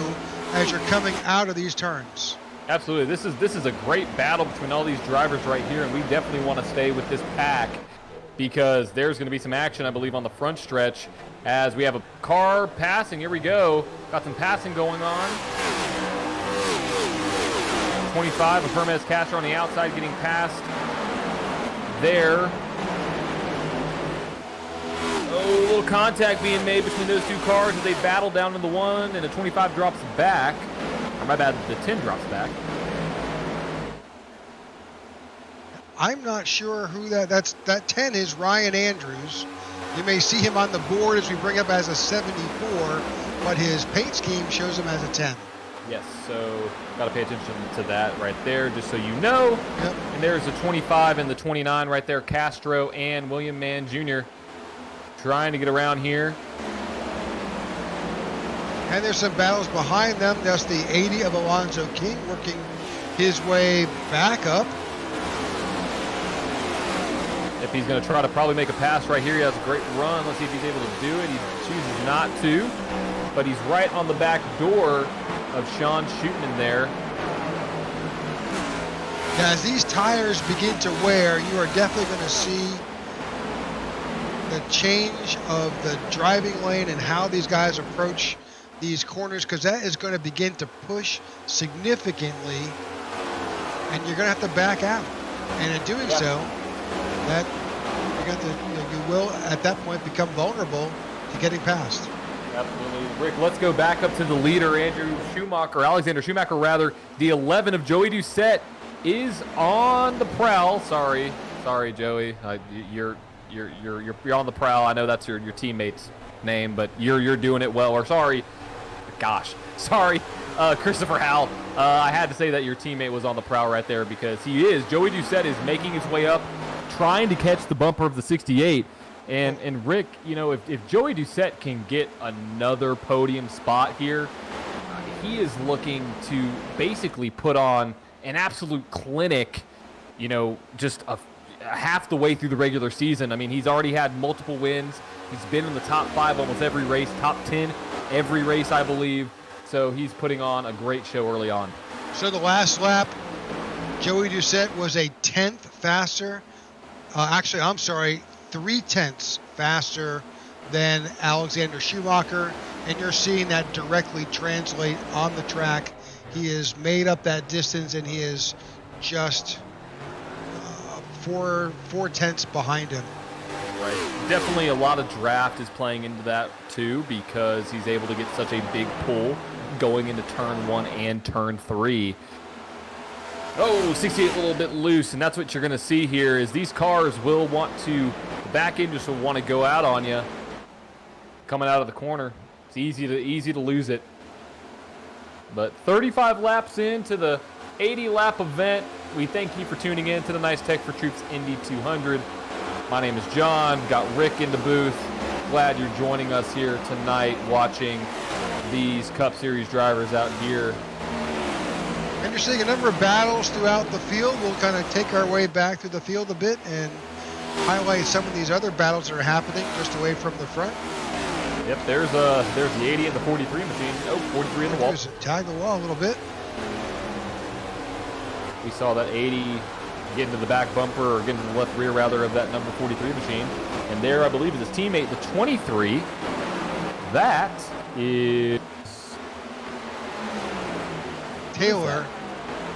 as you're coming out of these turns. Absolutely. This is a great battle between all these drivers right here, and we definitely want to stay with this pack, because there's going to be some action, I believe, on the front stretch as we have a car passing. Here we go. Got some passing going on. 25 of Hermes Castro on the outside getting past there. Oh, a little contact being made between those two cars as they battle down to the 1, and the 25 drops back. Or my bad, the 10 drops back. I'm not sure who that 10 is. Ryan Andrews. You may see him on the board as we bring up as a 74, but his paint scheme shows him as a 10. Yes, so got to pay attention to that right there, just so you know. Yep. And there's the 25 and the 29 right there, Castro and William Mann Jr. trying to get around here. And there's some battles behind them. That's the 80 of Alonzo King working his way back up. If he's going to try to probably make a pass right here, he has a great run. Let's see if he's able to do it. He chooses not to, but he's right on the back door of Sean Shootman there. Now, as these tires begin to wear, you are definitely going to see the change of the driving lane and how these guys approach these corners, because that is going to begin to push significantly, and you're going to have to back out. And in doing so, that you will at that point become vulnerable to getting past. Absolutely. Rick, let's go back up to the leader, Alexander Schumacher rather. The 11 of Joey Doucette is on the prowl. Sorry, Joey. You're on the prowl. I know that's your teammate's name, but you're doing it well. Or sorry, Christopher Howell. I had to say that your teammate was on the prowl right there, because Joey Doucette is making his way up, trying to catch the bumper of the 68. And Rick, if Joey Doucette can get another podium spot here, he is looking to basically put on an absolute clinic, just half the way through the regular season. I mean, he's already had multiple wins. He's been in the top 5 almost every race, top 10 every race, I believe. So he's putting on a great show early on. So the last lap, Joey Doucette was a 10th faster. Actually, I'm sorry, 3/10 faster than Alexander Schumacher. And you're seeing that directly translate on the track. He has made up that distance, and he is just 4/10 behind him. Right. Definitely a lot of draft is playing into that too, because he's able to get such a big pull going into turn 1 and turn 3. Oh, 68 a little bit loose, and that's what you're going to see here is these cars will want to, the back end just will want to go out on you coming out of the corner. It's easy to lose it. But 35 laps into the 80-lap event. We thank you for tuning in to the nice Tech4Troops Indy 200. My name is John. Got Rick in the booth. Glad you're joining us here tonight watching these Cup Series drivers out here. And you're seeing a number of battles throughout the field. We'll kind of take our way back through the field a bit and highlight some of these other battles that are happening just away from the front. Yep, there's the 80 and the 43 machine. Oh, 43 in the wall. Tag the wall a little bit. We saw that 80 get into the back bumper or get into the left rear rather of that number 43 machine. And there, I believe, is his teammate, the 23. That is Taylor.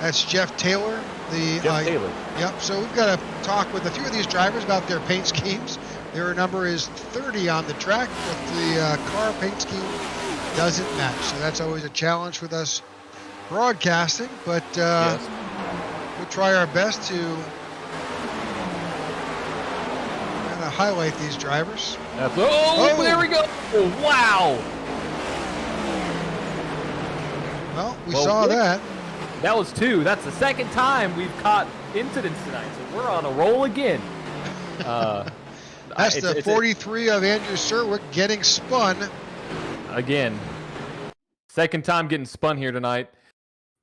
That's Jeff Taylor. Jeff Taylor. Yep. So we've got to talk with a few of these drivers about their paint schemes. Their number is 30 on the track, but the car paint scheme doesn't match. So that's always a challenge with us broadcasting. But Yes. we'll try our best to kind of highlight these drivers. Oh, there we go. Oh, wow. Well, we Well, saw Rick, that. That was 2. That's the second time we've caught incidents tonight. So we're on a roll again. That's the 43 of Andrew Serwick getting spun. Again, second time getting spun here tonight.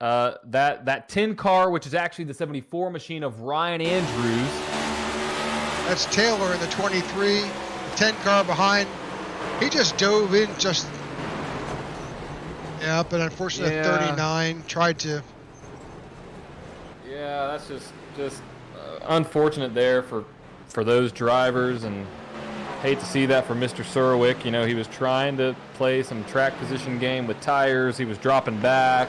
That 10 car, which is actually the 74 machine of Ryan Andrews. That's Taylor in the 23, the 10 car behind. He just dove in but unfortunately 39 tried to. Yeah, that's just unfortunate there for those drivers, and hate to see that for Mr. Serwick. You know, he was trying to play some track position game with tires. He was dropping back.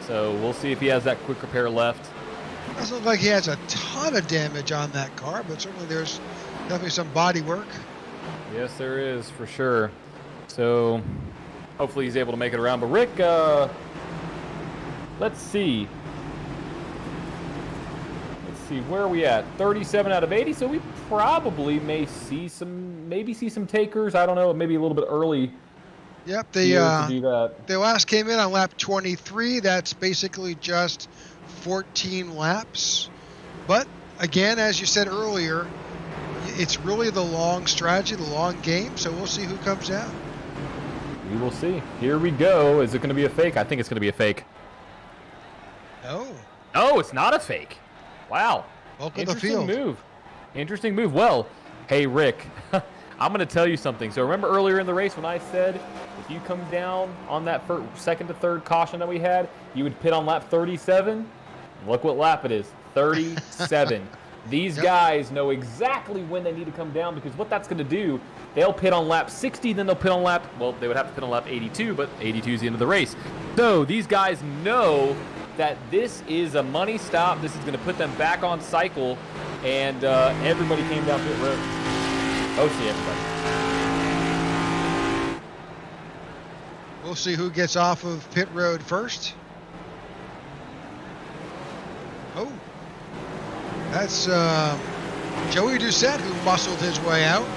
So we'll see if he has that quick repair left. Doesn't look like he has a ton of damage on that car, but certainly there's definitely some body work. Yes, there is, for sure. So hopefully he's able to make it around. But Rick, let's see. Where are we at? 37 out of 80. So we probably may see some takers. I don't know. Maybe a little bit early. Yep, to do that. They last came in on lap 23. That's basically just 14 laps. But again, as you said earlier, it's really the long strategy, the long game. So we'll see who comes out. We will see. Here we go. Is it going to be a fake? I think it's going to be a fake. No. No, it's not a fake. Wow. Welcome to the field. Interesting move. Well, hey, Rick, I'm going to tell you something. So remember earlier in the race when I said if you come down on that second to third caution that we had, you would pit on lap 37? Look what lap it is, 37. These guys know exactly when they need to come down, because what that's going to do, they'll pit on lap 60, then they'll pit on they would have to pit on lap 82, but 82 is the end of the race. So these guys know that this is a money stop. This is going to put them back on cycle, and everybody came down pit road. See everybody. We'll see who gets off of pit road first. Oh, that's Joey Doucette who muscled his way out.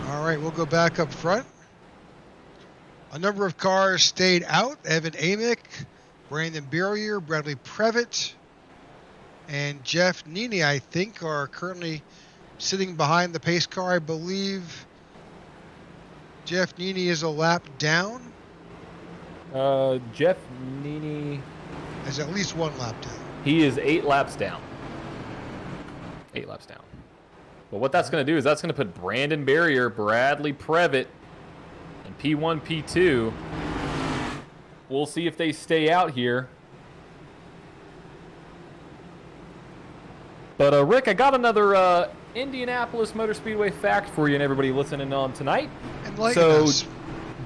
All right, we'll go back up front. A number of cars stayed out. Evan Amick, Brandon Berrier, Bradley Previtt, and Jeff Nini, I think, are currently sitting behind the pace car. I believe Jeff Nini is a lap down. Jeff Nini, is at least 1 lap down. he is 8 laps down. 8 laps down. But what that's going to do is that's going to put Brandon Barrier, Bradley Previtt, and P1, P2. We'll see if they stay out here. But Rick, I got another Indianapolis Motor Speedway fact for you and everybody listening on tonight. Enlighten So, us.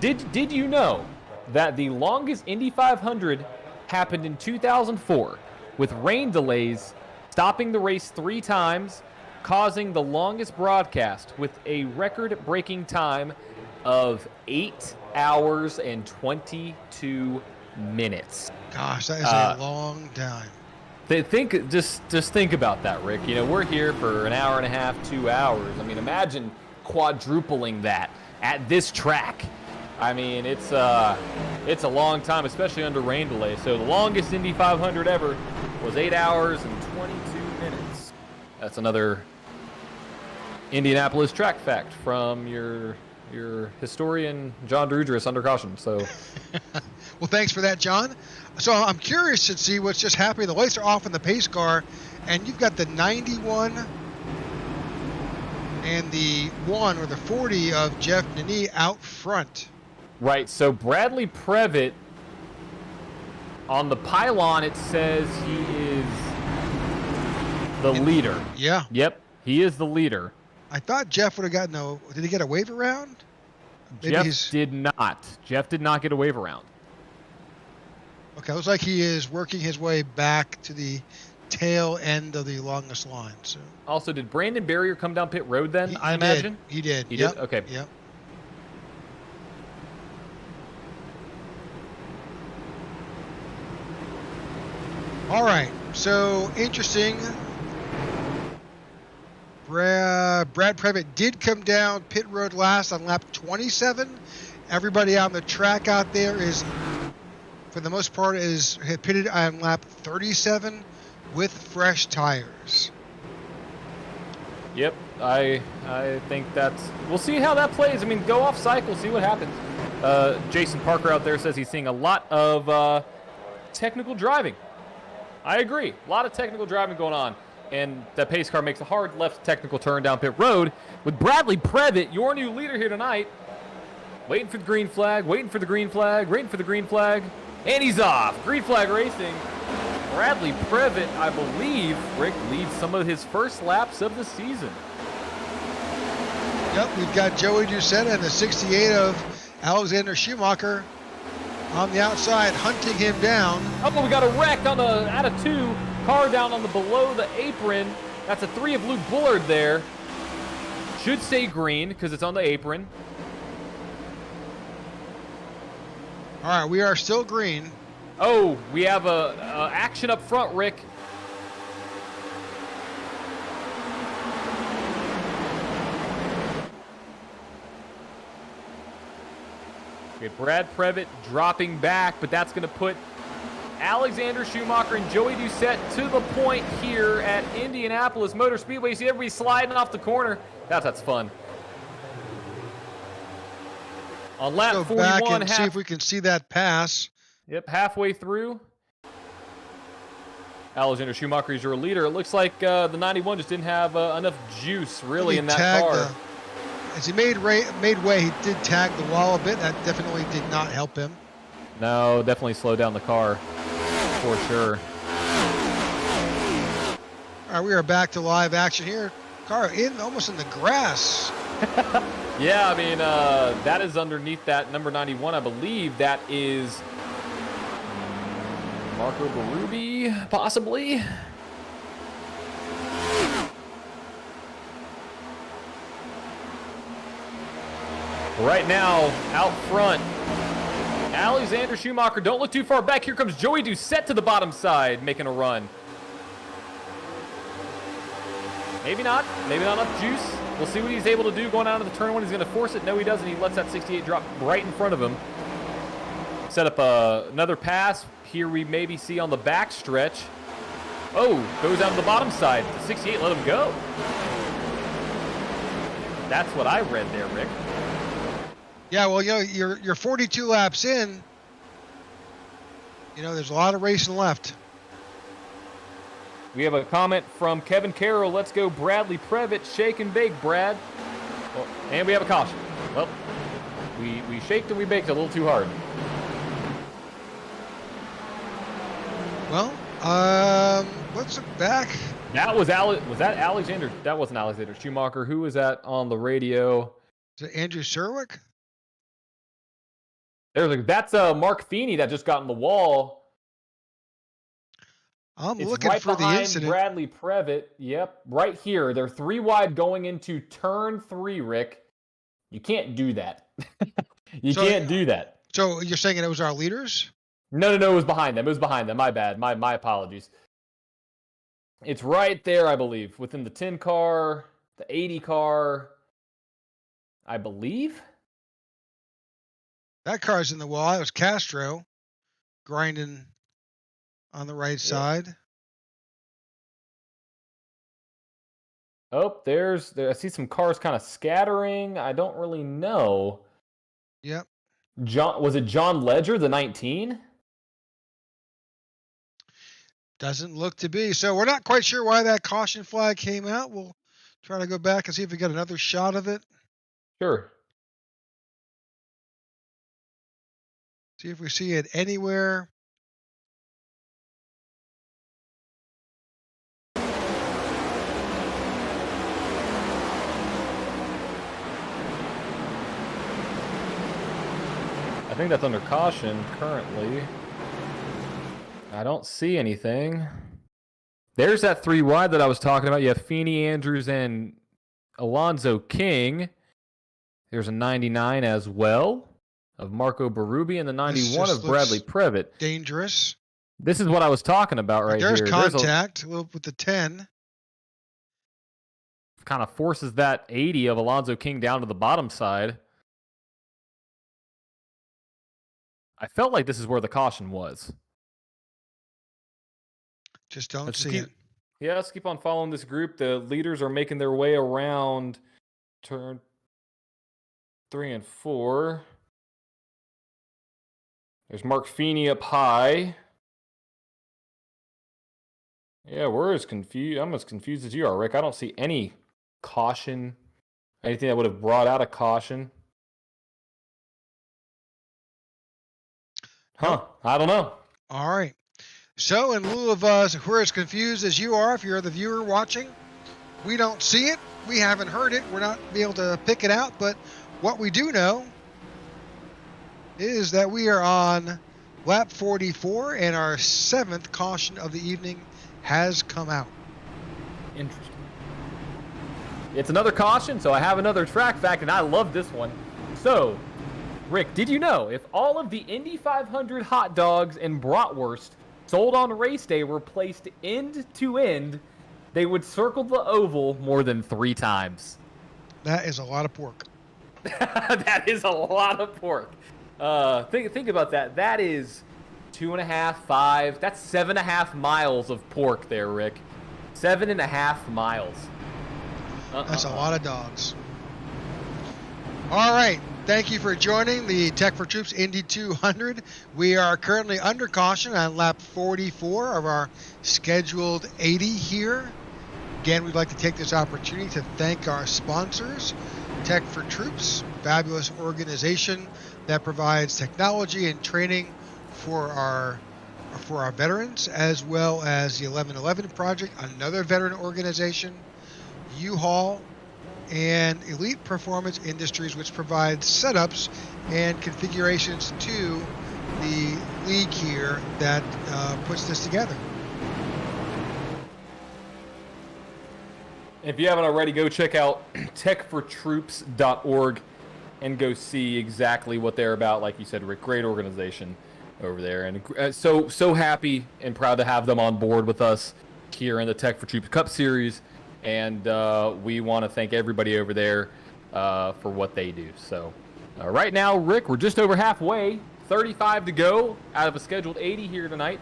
did you know that the longest Indy 500 happened in 2004 with rain delays stopping the race 3 times, causing the longest broadcast with a record-breaking time of 8 hours and 22 minutes. Gosh, that is a long time. Just think about that, Rick. You know, we're here for an hour and a half, 2 hours. I mean, imagine quadrupling that at this track. I mean, it's a long time, especially under rain delay. So the longest Indy 500 ever was 8 hours and 22 minutes. That's another Indianapolis track fact from your historian John Drudris under caution. So, well, thanks for that, John. So I'm curious to see what's just happening. The lights are off in the pace car, and you've got the 91 and the 1 or the 40 of Jeff Nini out front. right. So Bradley Previtt on the pylon, it says he is the leader. Yeah. Yep, he is the leader. I thought Jeff would have gotten did he get a wave around? Jeff did not. Jeff did not get a wave around. Okay, it looks like he is working his way back to the tail end of the longest line. So Also, did Brandon Barrier come down pit road then, I imagine? He did. He Yep. did? Okay. Yep. All right, so interesting. Brad Previtt did come down pit road last on lap 27. Everybody on the track out there is, for the most part, is pitted on lap 37 with fresh tires. Yep, I think we'll see how that plays. I mean, go off cycle, see what happens. Jason Parker out there says he's seeing a lot of technical driving. I agree, a lot of technical driving going on. And that pace car makes a hard left technical turn down pit road with Bradley Previtt, your new leader here tonight. Waiting for the green flag, waiting for the green flag, waiting for the green flag. And he's off. Green flag racing. Bradley Previtt, I believe, Rick, leads some of his first laps of the season. Yep, we've got Joey Doucette and the 68 of Alexander Schumacher on the outside, hunting him down. Oh, but we got a wreck on the out of 2. Car down on the below the apron. That's a 3 of Luke Bullard there. Should stay green because it's on the apron. All right, we are still green. Oh, we have a action up front, Rick. Okay, Brad Previtt dropping back, but that's going to put Alexander Schumacher and Joey Doucette to the point here at Indianapolis Motor Speedway. You see everybody sliding off the corner. That's fun. On lap Go 41, back and see if we can see that pass. Yep, halfway through. Alexander Schumacher is your leader. It looks like the 91 just didn't have enough juice really in that car. As he made way, he did tag the wall a bit. That definitely did not help him. No, definitely slowed down the car for sure. All right, we are back to live action here. Car almost in the grass. Yeah, I mean, that is underneath that number 91. I believe that is Marco Berube, possibly. Right now, out front, Alexander Schumacher. Don't look too far back. Here comes Joey Doucette to the bottom side, making a run. Maybe not enough juice. We'll see what he's able to do going out of the turn one. He's going to force it. No, he doesn't. He lets that 68 drop right in front of him. Set up another pass. Here we maybe see on the back stretch. Oh, goes out of the bottom side. The 68 let him go. That's what I read there, Rick. Yeah, well, you know, you're 42 laps in. You know, there's a lot of racing left. We have a comment from Kevin Carroll. Let's go Bradley Previtt. Shake and bake, Brad. Oh, and we have a caution. Well, we shaked and we baked a little too hard. Well, let's look back. That was was that Alexander? That wasn't Alexander Schumacher. Who was that on the radio? Is it Andrew Serwick? That's Mark Feeney that just got in the wall. I'm It's looking right for the behind incident. Bradley Previtt. Yep, right here. They're 3 wide going into turn 3, Rick. You can't do that. You can't do that. So you're saying it was our leaders? No, it was behind them. It was behind them. My bad. My apologies. It's right there, I believe, within the 10 car, the 80 car, I believe. That car's in the wall. That was Castro grinding on the right side. Oh, I see some cars kind of scattering. I don't really know. Yep. Was it John Ledger, the 19? Doesn't look to be. So we're not quite sure why that caution flag came out. We'll try to go back and see if we got another shot of it. Sure. See if we see it anywhere. I think that's under caution currently. I don't see anything. There's that 3 wide that I was talking about. You have Feeney, Andrews, and Alonzo King. There's a 99 as well of Marco Berube and the 91 of Bradley Previtt. Dangerous. This is what I was talking about right There's here. contact with the 10. Kind of forces that 80 of Alonzo King down to the bottom side. I felt like this is where the caution was. Just don't see it. Yeah, let's keep on following this group. The leaders are making their way around turn 3 and 4. There's Mark Feeney up high. Yeah, we're as confused. I'm as confused as you are, Rick. I don't see any caution, anything that would have brought out a caution. Huh? I don't know. All right. So in lieu of us, we're as confused as you are if you're the viewer watching. We don't see it. We haven't heard it. We're not able to pick it out. But what we do know is that we are on lap 44 and our 7th caution of the evening has come out. Interesting. It's another caution, so I have another track fact, and I love this one. So, Rick, did you know if all of the Indy 500 hot dogs and bratwurst sold on race day were placed end to end, they would circle the oval more than 3 times? That is a lot of pork. That is a lot of pork. Think about that. That is 2.5, 5. That's 7.5 miles of pork there, Rick. 7.5 miles. That's a lot of dogs. All right. Thank you for joining the Tech4Troops Indy 200. We are currently under caution on lap 44 of our scheduled 80 here. Again, we'd like to take this opportunity to thank our sponsors, Tech4Troops, fabulous organization that provides technology and training for our veterans, as well as the 1111 Project, another veteran organization, U-Haul, and Elite Performance Industries, which provides setups and configurations to the league here that puts this together. If you haven't already, go check out tech4troops.org and go see exactly what they're about. Like you said, Rick, great organization over there. And so happy and proud to have them on board with us here in the Tech4Troops Cup Series. And we want to thank everybody over there for what they do. So right now, Rick, we're just over halfway. 35 to go out of a scheduled 80 here tonight.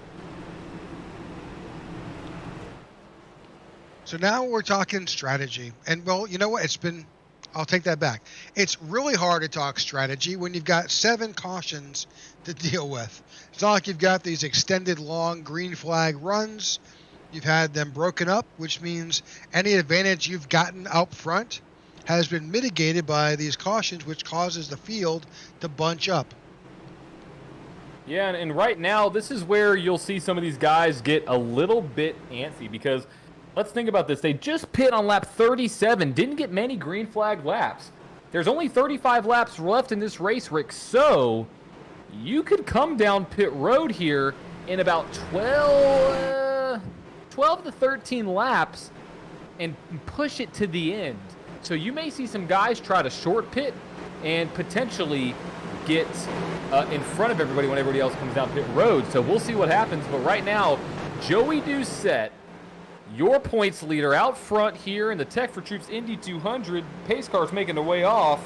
So now we're talking strategy. And, well, you know what? It's been I'll take that back. It's really hard to talk strategy when you've got 7 cautions to deal with. It's not like you've got these extended long green flag runs. You've had them broken up, which means any advantage you've gotten out front has been mitigated by these cautions, which causes the field to bunch up. Yeah, and right now, this is where you'll see some of these guys get a little bit antsy because let's think about this. They just pit on lap 37, didn't get many green flag laps. There's only 35 laps left in this race, Rick, so you could come down pit road here in about 12 to 13 laps and push it to the end. So you may see some guys try to short pit and potentially get in front of everybody when everybody else comes down pit road. So we'll see what happens. But right now, Joey Doucette, your points leader, out front here in the Tech4Troops Indy 200. Pace car's making their way off.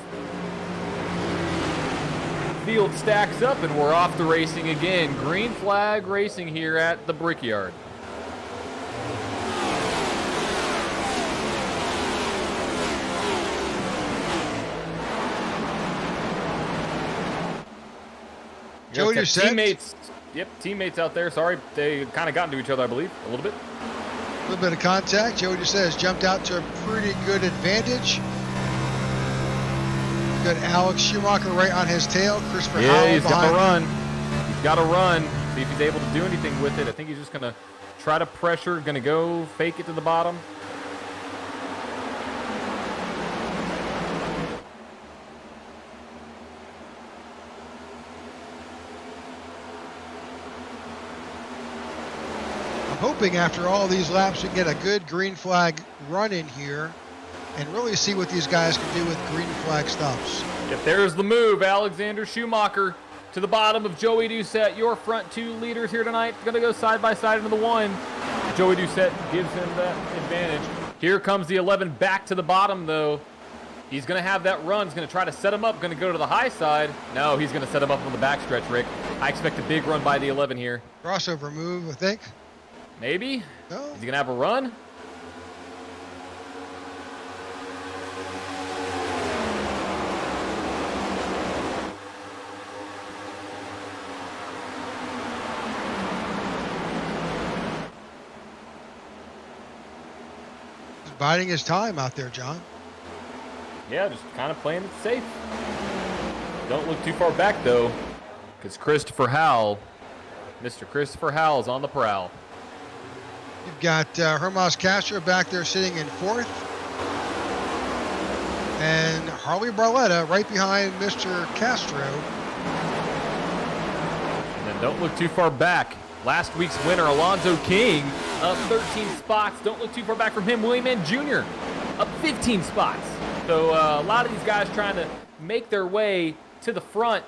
Field stacks up and we're off to racing again. Green flag racing here at the Brickyard. Joey Doucette. Teammates out there. Sorry, they kind of got into each other, I believe, a little bit. A little bit of contact. Joey Doucette has jumped out to a pretty good advantage. Good Alex Schumacher right on his tail. Christopher Howell he's got to behind. run. He's got to run. See if he's able to do anything with it. I think he's just going to try to pressure, going to go fake it to the bottom. Hoping after all these laps we get a good green flag run in here and really see what these guys can do with green flag stops. If there's the move, Alexander Schumacher to the bottom of Joey Doucette. Your front 2 leaders here tonight going to go side by side into the 1. Joey Doucette gives him that advantage. Here comes the 11 back to the bottom, though. He's going to have that run. He's going to try to set him up. Going to go to the high side. No, he's going to set him up on the backstretch, Rick. I expect a big run by the 11 here. Crossover move, I think. Maybe? No. Is he going to have a run? He's biding his time out there, John. Yeah, just kind of playing it safe. Don't look too far back, though, because Christopher Howell, Mr. Christopher Howell is on the prowl. You've got Hermas Castro back there sitting in 4th. And Harley Barletta right behind Mr. Castro. And then don't look too far back. Last week's winner, Alonzo King, up 13 spots. Don't look too far back from him. William N. Jr. up 15 spots. So a lot of these guys trying to make their way to the front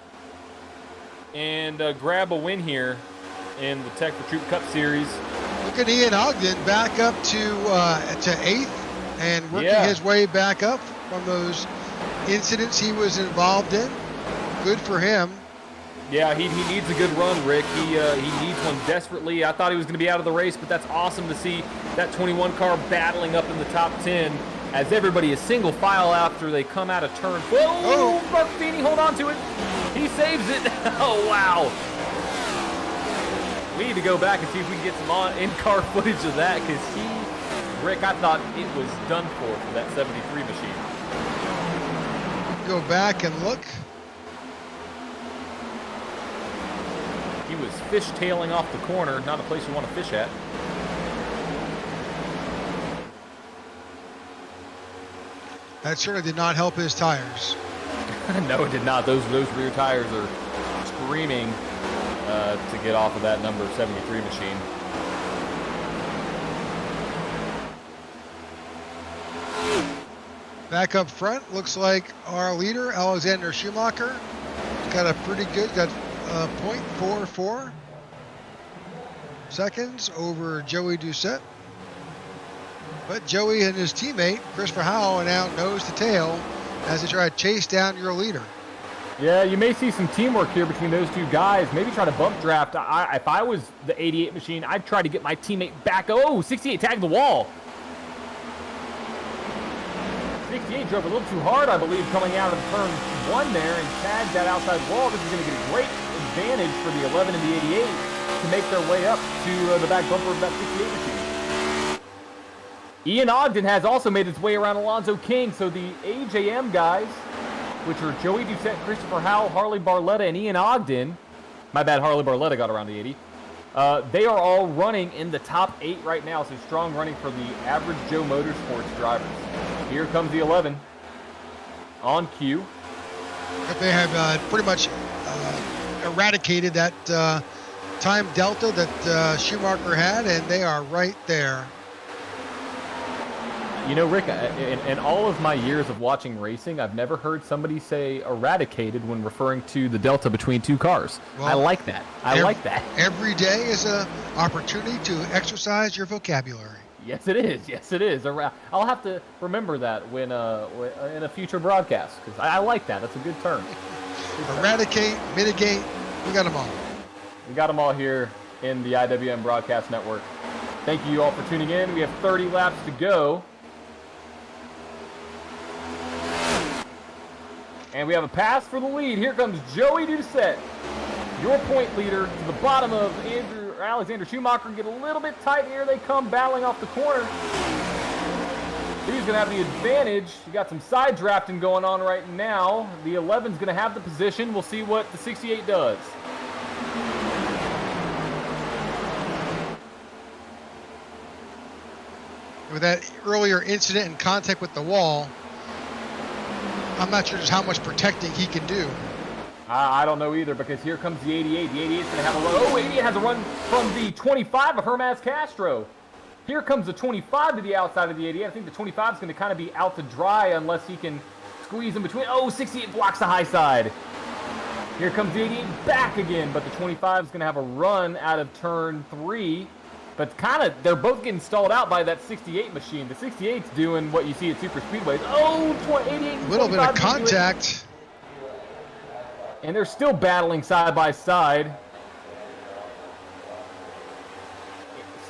and grab a win here in the Tech4Troops Cup Series. Look at Ian Ogden back up to 8th and working his way back up from those incidents he was involved in. Good for him. Yeah, he needs a good run, Rick. He needs one desperately. I thought he was going to be out of the race, but that's awesome to see that 21 car battling up in the top 10 as everybody is single file after they come out of turn 4. Oh, Mark Feeney, hold on to it. He saves it. Oh, wow. We need to go back and see if we can get some in-car footage of that because Rick, I thought it was done for that 73 machine. Go back and look. He was fishtailing off the corner, not a place you want to fish at. That certainly did not help his tires. No, it did not. Those rear tires are screaming to get off of that number 73 machine. Back up front, looks like our leader, Alexander Schumacher, got a pretty good, got 0.44 seconds over Joey Doucette. But Joey and his teammate, Christopher Howell, are now nose to tail as they try to chase down your leader. Yeah, you may see some teamwork here between those two guys. Maybe try to bump draft. If I was the 88 machine, I'd try to get my teammate back. Oh, 68 tagged the wall. 68 drove a little too hard, I believe, coming out of turn 1 there and tagged that outside wall. This is going to get a great advantage for the 11 and the 88 to make their way up to the back bumper of that 68 machine. Ian Ogden has also made his way around Alonzo King, so the AJM guys, which are Joey Doucette, Christopher Howell, Harley Barletta, and Ian Ogden. My bad, Harley Barletta got around the 80. They are all running in the top 8 right now, so strong running for the average Joe Motorsports drivers. Here comes the 11 on cue. They have pretty much eradicated that time delta that Schumacher had, and they are right there. You know, Rick, in all of my years of watching racing, I've never heard somebody say eradicated when referring to the delta between two cars. Well, I like that. I like that. Every day is an opportunity to exercise your vocabulary. Yes, it is. Yes, it is. I'll have to remember that when in a future broadcast, because I like that. That's a good term. Eradicate, mitigate, we got them all. We got them all here in the IWM Broadcast Network. Thank you all for tuning in. We have 30 laps to go. And we have a pass for the lead. Here comes Joey Doucette, your point leader, to the bottom of Alexander Schumacher. Get a little bit tight here. They come battling off the corner. He's going to have the advantage. You got some side drafting going on right now. The 11's going to have the position. We'll see what the 68 does. With that earlier incident and contact with the wall, I'm not sure just how much protecting he can do. I don't know either, because here comes the 88. The 88's going to have a run. Oh, 88 has a run from the 25 of Hermaz Castro. Here comes the 25 to the outside of the 88. I think the 25 is going to kind of be out to dry unless he can squeeze in between. Oh, 68 blocks the high side. Here comes the 88 back again, but the 25 is going to have a run out of turn 3. But they're both getting stalled out by that 68 machine. The 68's doing what you see at super speedways. Oh, 88. A little bit of contact. And they're still battling side by side.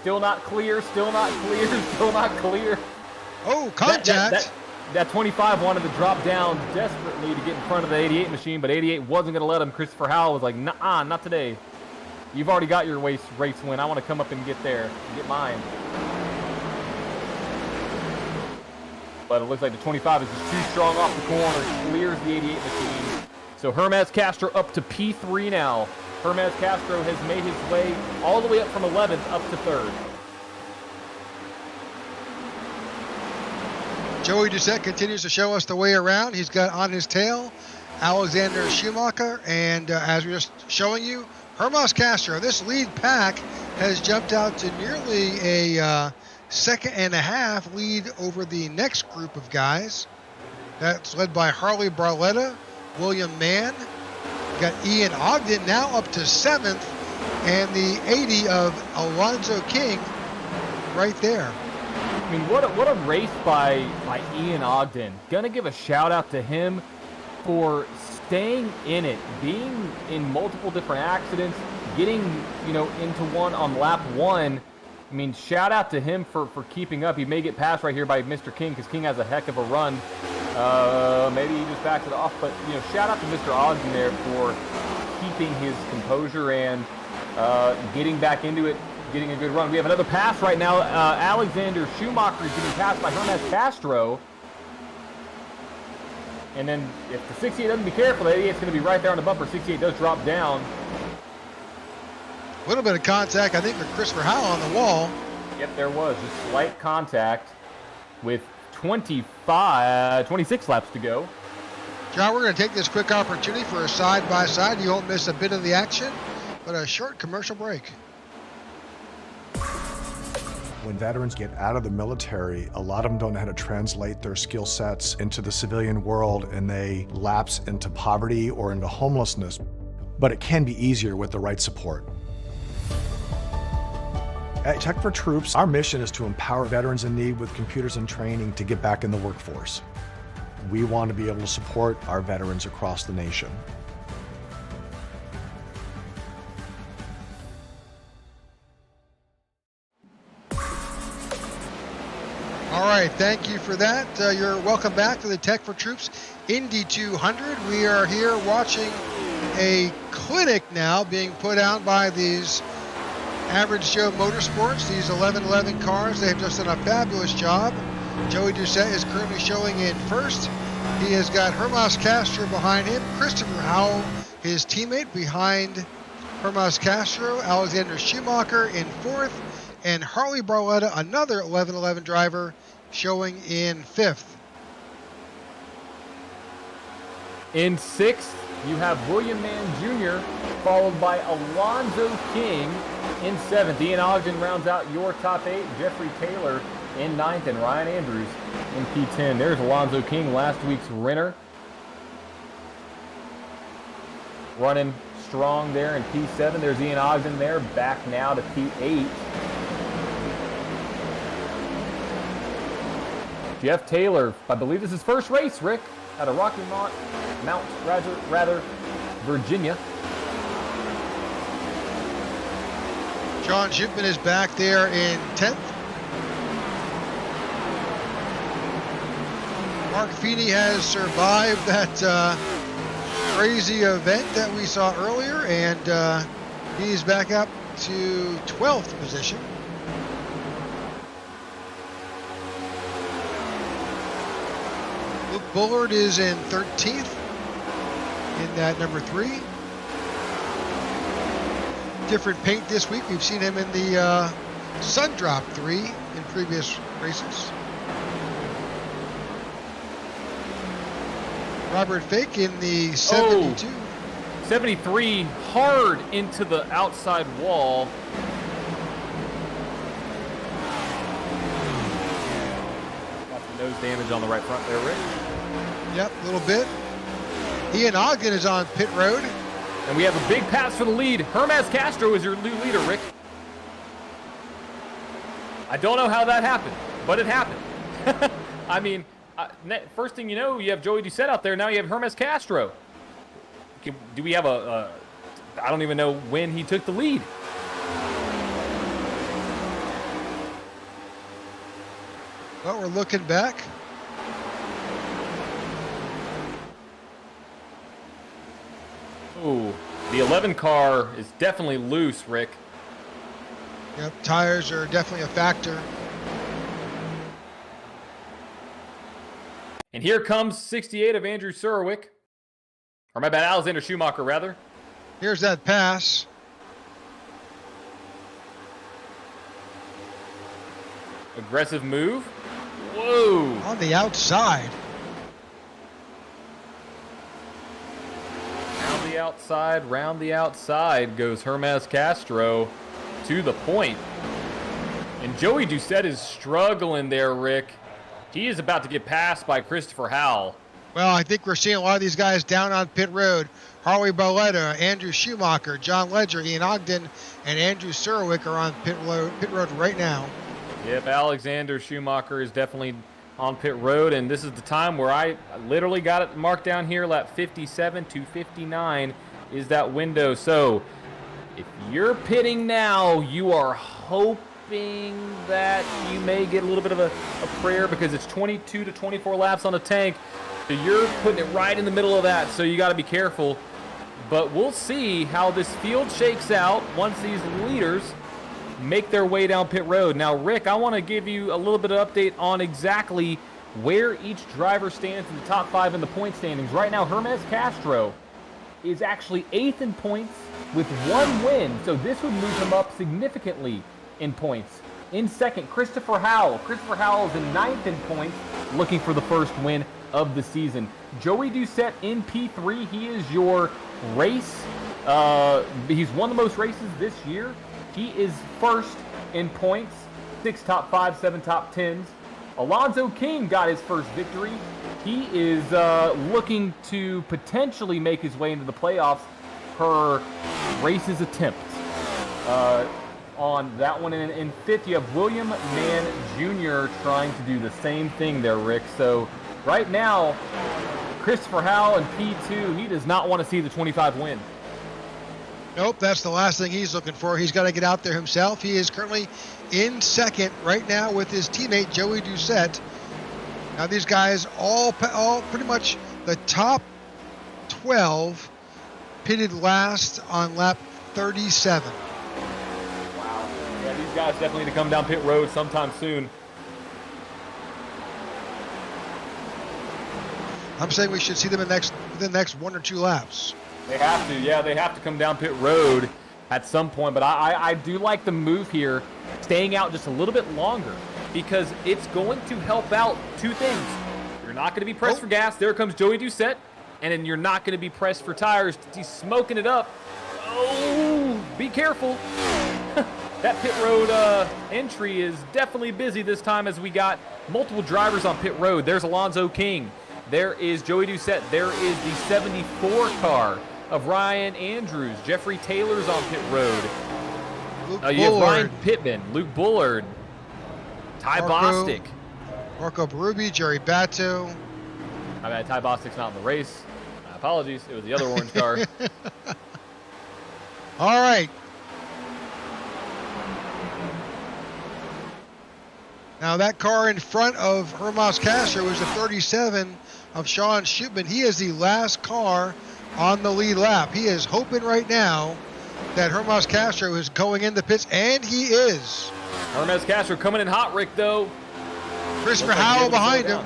Still not clear, still not clear, still not clear. Oh, contact. That 25 wanted to drop down desperately to get in front of the 88 machine, but 88 wasn't going to let him. Christopher Howell was like, nah, not today. You've already got your race win. I want to come up and get there, and get mine. But it looks like the 25 is just too strong off the corner. Clears the 88 machine. So Hermaz Castro up to P3 now. Hermaz Castro has made his way all the way up from 11th up to 3rd. Joey Doucette continues to show us the way around. He's got on his tail Alexander Schumacher, and as we're just showing you, Hermaz Castro. This lead pack has jumped out to nearly a second and a half lead over the next group of guys. That's led by Harley Barletta, William Mann. Got Ian Ogden now up to 7th, and the 80 of Alonzo King right there. I mean, what a race by Ian Ogden. Gonna give a shout out to him for staying in it, being in multiple different accidents, getting into one on lap 1. I mean, shout out to him for keeping up. He may get passed right here by Mr. King, because King has a heck of a run. Maybe he just backs it off, but shout out to Mr. Ogden there for keeping his composure and getting back into it, getting a good run. We have another pass right now. Alexander Schumacher is getting passed by Hermaz Castro. And then if the 68 doesn't be careful, the 88's going to be right there on the bumper. 68 does drop down. A little bit of contact, I think, with Christopher Howell on the wall. Yep, there was just slight contact with 26 laps to go. John, we're going to take this quick opportunity for a side-by-side. You won't miss a bit of the action, but a short commercial break. When veterans get out of the military, a lot of them don't know how to translate their skill sets into the civilian world, and they lapse into poverty or into homelessness. But it can be easier with the right support. At Tech4Troops, our mission is to empower veterans in need with computers and training to get back in the workforce. We want to be able to support our veterans across the nation. All right, thank you for that. You're welcome back to the Tech4Troops Indy 200. We are here watching a clinic now being put out by these Average Joe Motorsports, these 1111 cars. They have just done a fabulous job. Joey Doucette is currently showing in first. He has got Hermas Castro behind him, Christopher Howell, his teammate, behind Hermas Castro, Alexander Schumacher in fourth, and Harley Barletta, another 1111 driver, showing in fifth. In sixth, you have William Mann Jr., followed by Alonzo King in seventh. Ian Ogden rounds out your top eight. Jeffrey Taylor in ninth, and Ryan Andrews in P10. There's Alonzo King, last week's winner. Running strong there in P7. There's Ian Ogden there, back now to P8. Jeff Taylor, I believe this is his first race, Rick, out of Rocky Mount, Virginia. John Shipman is back there in 10th. Mark Feeney has survived that crazy event that we saw earlier, and he's back up to 12th position. Luke Bullard is in 13th in that number 3. Different paint this week. We've seen him in the Sundrop 3 in previous races. Robert Fake in the 72. 73, hard into the outside wall. Got some nose damage on the right front there, Rick. Yep, a little bit. Ian Ogden is on pit road. And we have a big pass for the lead. Hermas Castro is your new leader, Rick. I don't know how that happened, but it happened. I mean, first thing you know, you have Joey Doucette out there. Now you have Hermas Castro. Do we have I don't even know when he took the lead. Well, we're looking back. Ooh, the 11 car is definitely loose, Rick. Yep, tires are definitely a factor. And here comes 68 of Andrew Surwick. Or my bad, Alexander Schumacher, rather. Here's that pass. Aggressive move. Whoa. On the outside. Round the outside goes Hermas Castro to the point. And Joey Doucette is struggling there, Rick. He is about to get passed by Christopher Howell. Well, I think we're seeing a lot of these guys down on pit road. Harley Barletta, Andrew Schumacher, John Ledger, Ian Ogden, and Andrew Surwick are on pit road right now. Yep, Alexander Schumacher is definitely on pit road, and this is the time where I literally got it marked down here. Lap 57 to 59 is that window. So if you're pitting now, you are hoping that you may get a little bit of a prayer, because it's 22 to 24 laps on the tank. So you're putting it right in the middle of that, so you got to be careful. But we'll see how this field shakes out once these leaders make their way down pit road. Now, Rick, I want to give you a little bit of update on exactly where each driver stands in the top 5 in the point standings. Right now, Hermas Castro is actually 8th in points with 1 win, so this would move him up significantly in points. In second, Christopher Howell. Christopher Howell is in 9th in points, looking for the first win of the season. Joey Doucette in P3. He is your race. He's won the most races this year. He is first in points, 6 top 5, 7 top 10s. Alonzo King got his first victory. He is looking to potentially make his way into the playoffs per races attempt on that one. And in fifth, you have William Mann Jr. trying to do the same thing there, Rick. So right now, Christopher Howell in P2, he does not want to see the 25 win. Nope, that's the last thing he's looking for. He's got to get out there himself. He is currently in second right now with his teammate Joey Doucette. Now these guys all pretty much the top 12 pitted last on lap 37. Wow. Yeah, these guys definitely need to come down pit road sometime soon. I'm saying we should see them within the next 1 or 2 laps. They have to, yeah, they have to come down pit road at some point. But I do like the move here, staying out just a little bit longer, because it's going to help out two things. You're not going to be pressed for gas. There comes Joey Doucette. And then you're not going to be pressed for tires. He's smoking it up. Oh, be careful. That pit road entry is definitely busy this time, as we got multiple drivers on pit road. There's Alonzo King. There is Joey Doucette. There is the 74 car of Ryan Andrews. Jeffrey Taylor's on pit road. You have Ryan Pittman, Luke Bullard, Ty Bostic, Marco Berube, Jerry Batto. I mean, Ty Bostic's not in the race. My apologies. It was the other orange car. All right. Now that car in front of Hermas Castro is the 37 of Sean Schupman. He is the last car on the lead lap. He is hoping right now that Hermas Castro is going in the pits, and he is. Hermas Castro coming in hot, Rick, though. Christopher Howell behind him.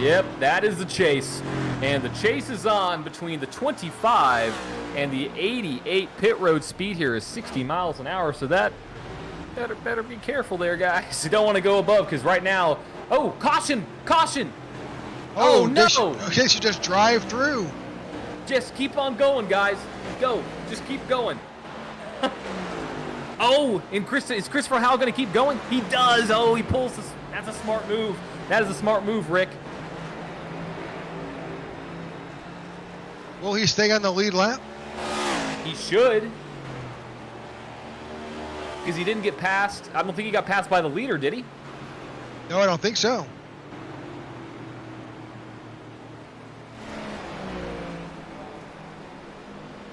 Yep, that is the chase. And the chase is on between the 25 and the 88 pit road speed here is 60 miles an hour. So that better be careful there, guys. You don't want to go above, because right now, oh, caution, caution. Oh, no. Okay, so just drive through. Just keep on going, guys. Go. Just keep going. Oh, and is Christopher Howell going to keep going? He does. Oh, he pulls this. That's a smart move. That is a smart move, Rick. Will he stay on the lead lap? He should. Because he didn't get passed. I don't think he got passed by the leader, did he? No, I don't think so.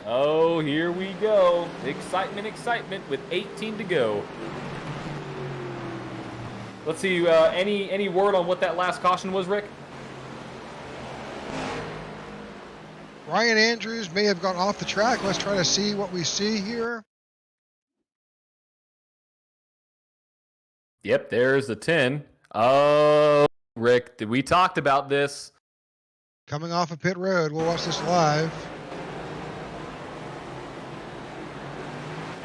Oh, here we go. Excitement, excitement with 18 to go. Let's see, any word on what that last caution was, Rick? Ryan Andrews may have gone off the track. Let's try to see what we see here. Yep, there's the 10. Oh, Rick, we talked about this. Coming off of pit road. We'll watch this live.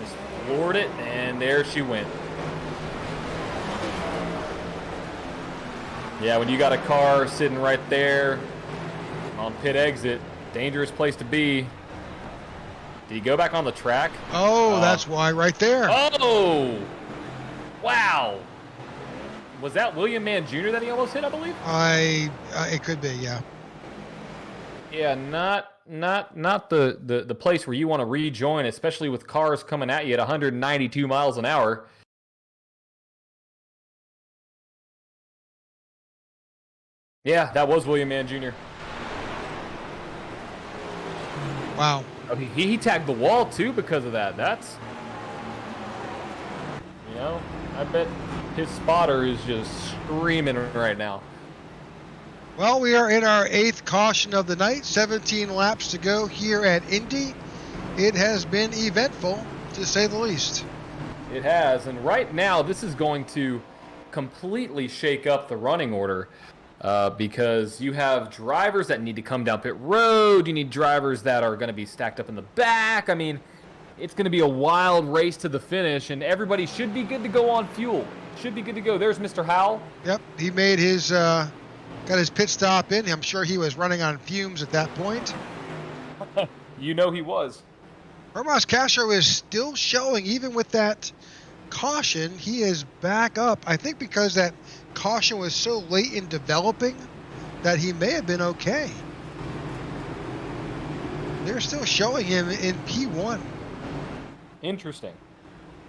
Just floored it, and there she went. Yeah, when you got a car sitting right there on pit exit, dangerous place to be. Did he go back on the track? Oh, that's why right there. Oh! Wow. Was that William Mann Jr. that he almost hit, I believe? It could be, yeah. Yeah, not the place where you want to rejoin, especially with cars coming at you at 192 miles an hour. Yeah, that was William Mann Jr. Wow. Oh, he tagged the wall too because of that. That's, you know, I bet his spotter is just screaming right now. Well, we are in our 8th caution of the night. 17 laps to go here at Indy. It has been eventful, to say the least. It has, and right now this is going to completely shake up the running order. Because you have drivers that need to come down pit road. You need drivers that are going to be stacked up in the back. I mean, it's going to be a wild race to the finish, and everybody should be good to go on fuel. Should be good to go. There's Mr. Howell. Yep, he made his, got his pit stop in. I'm sure he was running on fumes at that point. You know he was. Hermas Castro is still showing, even with that caution, he is back up. I think because that caution was so late in developing that he may have been okay. They're still showing him in P1. Interesting.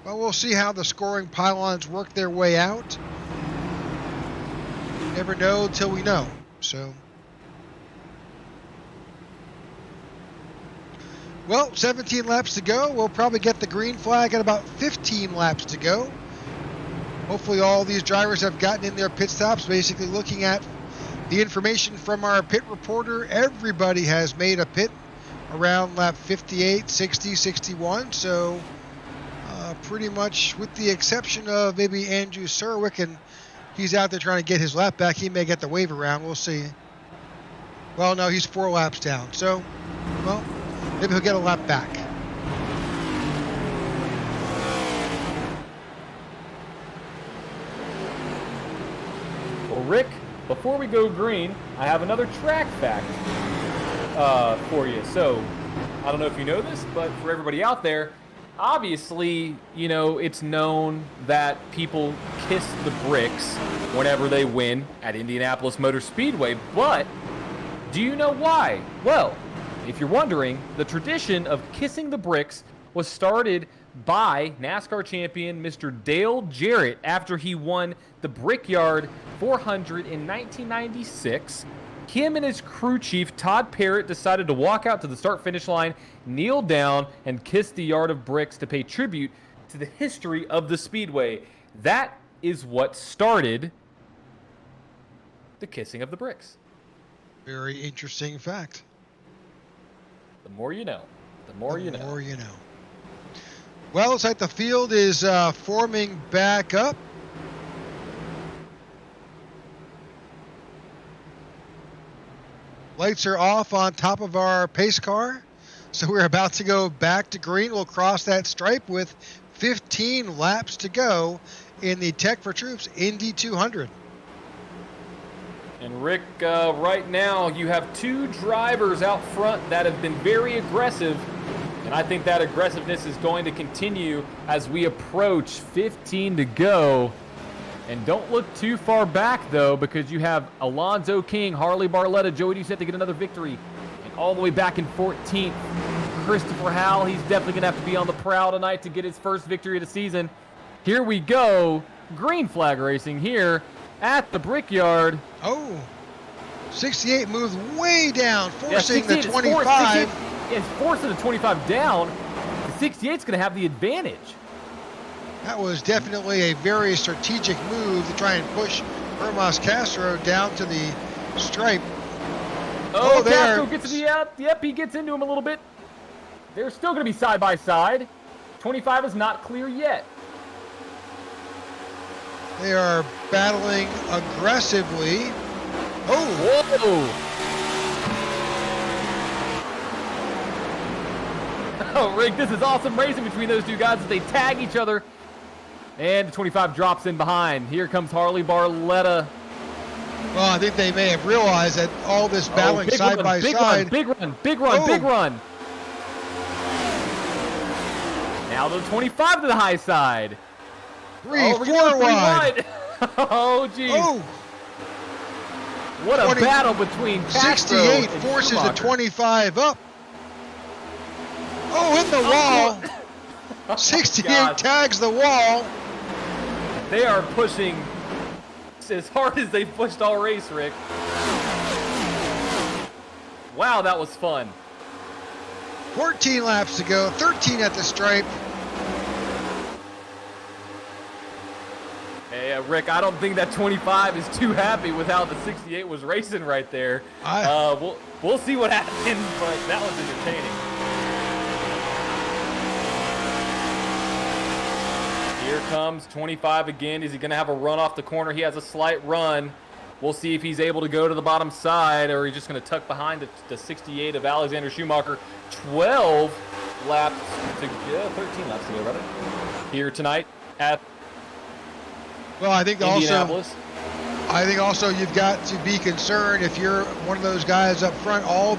Well, we'll see how the scoring pylons work their way out. You never know till we know. So Well, 17 laps to go. We'll probably get the green flag at about 15 laps to go. Hopefully all these drivers have gotten in their pit stops. Basically looking at the information from our pit reporter, everybody has made a pit around lap 58, 60, 61. So pretty much with the exception of maybe Andrew Serwick, and he's out there trying to get his lap back. He may get the wave around. We'll see. Well, no, he's 4 laps down. So, well, maybe he'll get a lap back. Well, Rick, before we go green, I have another track fact for you. So, I don't know if you know this, but for everybody out there, obviously, you know, it's known that people kiss the bricks whenever they win at Indianapolis Motor Speedway, but do you know why? Well, if you're wondering, the tradition of kissing the bricks was started by NASCAR champion Mr. Dale Jarrett after he won the Brickyard 400 in 1996. Him and his crew chief, Todd Parrott, decided to walk out to the start-finish line, kneel down, and kiss the yard of bricks to pay tribute to the history of the Speedway. That is what started the kissing of the bricks. Very interesting fact. The more you know. The more you know. The more you know. Well, it's like the field is forming back up. Lights are off on top of our pace car. So we're about to go back to green. We'll cross that stripe with 15 laps to go in the Tech4Troops Indy 200. And Rick, right now you have 2 drivers out front that have been very aggressive. And I think that aggressiveness is going to continue as we approach 15 to go. And don't look too far back, though, because you have Alonzo King, Harley Barletta, Joey Doucette to get another victory. And all the way back in 14th, Christopher Howell. He's definitely going to have to be on the prowl tonight to get his first victory of the season. Here we go. Green flag racing here at the Brickyard. Oh, 68 moved way down, forcing the 25. It's forcing the 25 down. The 68's going to have the advantage. That was definitely a very strategic move to try and push Hermas Castro down to the stripe. Oh, Castro gets to the out. Yep, he gets into him a little bit. They're still going to be side by side. 25 is not clear yet. They are battling aggressively. Oh! Whoa! Oh, Rick, this is awesome racing between those 2 guys as they tag each other. And the 25 drops in behind. Here comes Harley Barletta. Well, I think they may have realized that all this battling side by side. Big run. Now the 25 to the high side. 3, 4 wide. Oh, geez. Oh. What a battle between Castro 68 and forces Schumacher. the 25 up. Oh, hit the wall. 68 tags the wall. They are pushing as hard as they've pushed all race, Rick. Wow, that was fun. 14 laps to go, 13 at the stripe. Hey, Rick, I don't think that 25 is too happy with how the 68 was racing right there. We'll see what happens, but that was entertaining. Here comes 25 again. Is he going to have a run off the corner? He has a slight run. We'll see if he's able to go to the bottom side, or he's just going to tuck behind the 68 of Alexander Schumacher. 12 laps to go, 13 laps to go, rather, here tonight at Indianapolis. I think also you've got to be concerned if you're one of those guys up front. All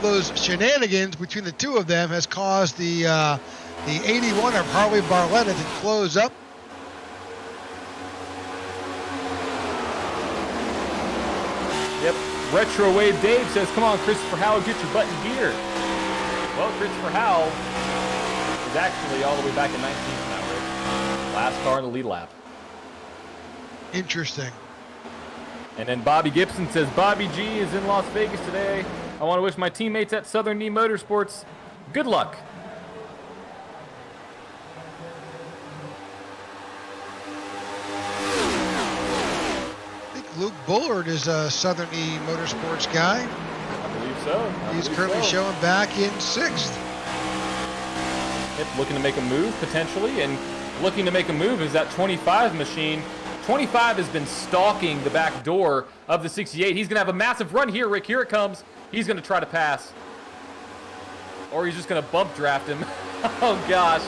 those shenanigans between the 2 of them has caused the 81 of Harley Barletta to close up. Yep. Retro Wave Dave says, come on, Christopher Howell, get your butt in gear. Well, Christopher Howell is actually all the way back in 19th now, Rick. Last car in the lead lap. Interesting. And then Bobby Gibson says, Bobby G is in Las Vegas today. I want to wish my teammates at Southern Knee Motorsports good luck. I think Luke Bullard is a Southern Knee Motorsports guy. I believe so. He's currently showing back in 6th. Looking to make a move potentially, and looking to make a move is that 25 machine. 25 has been stalking the back door of the 68. He's going to have a massive run here, Rick. Here it comes. He's going to try to pass. Or he's just going to bump draft him. Oh, gosh.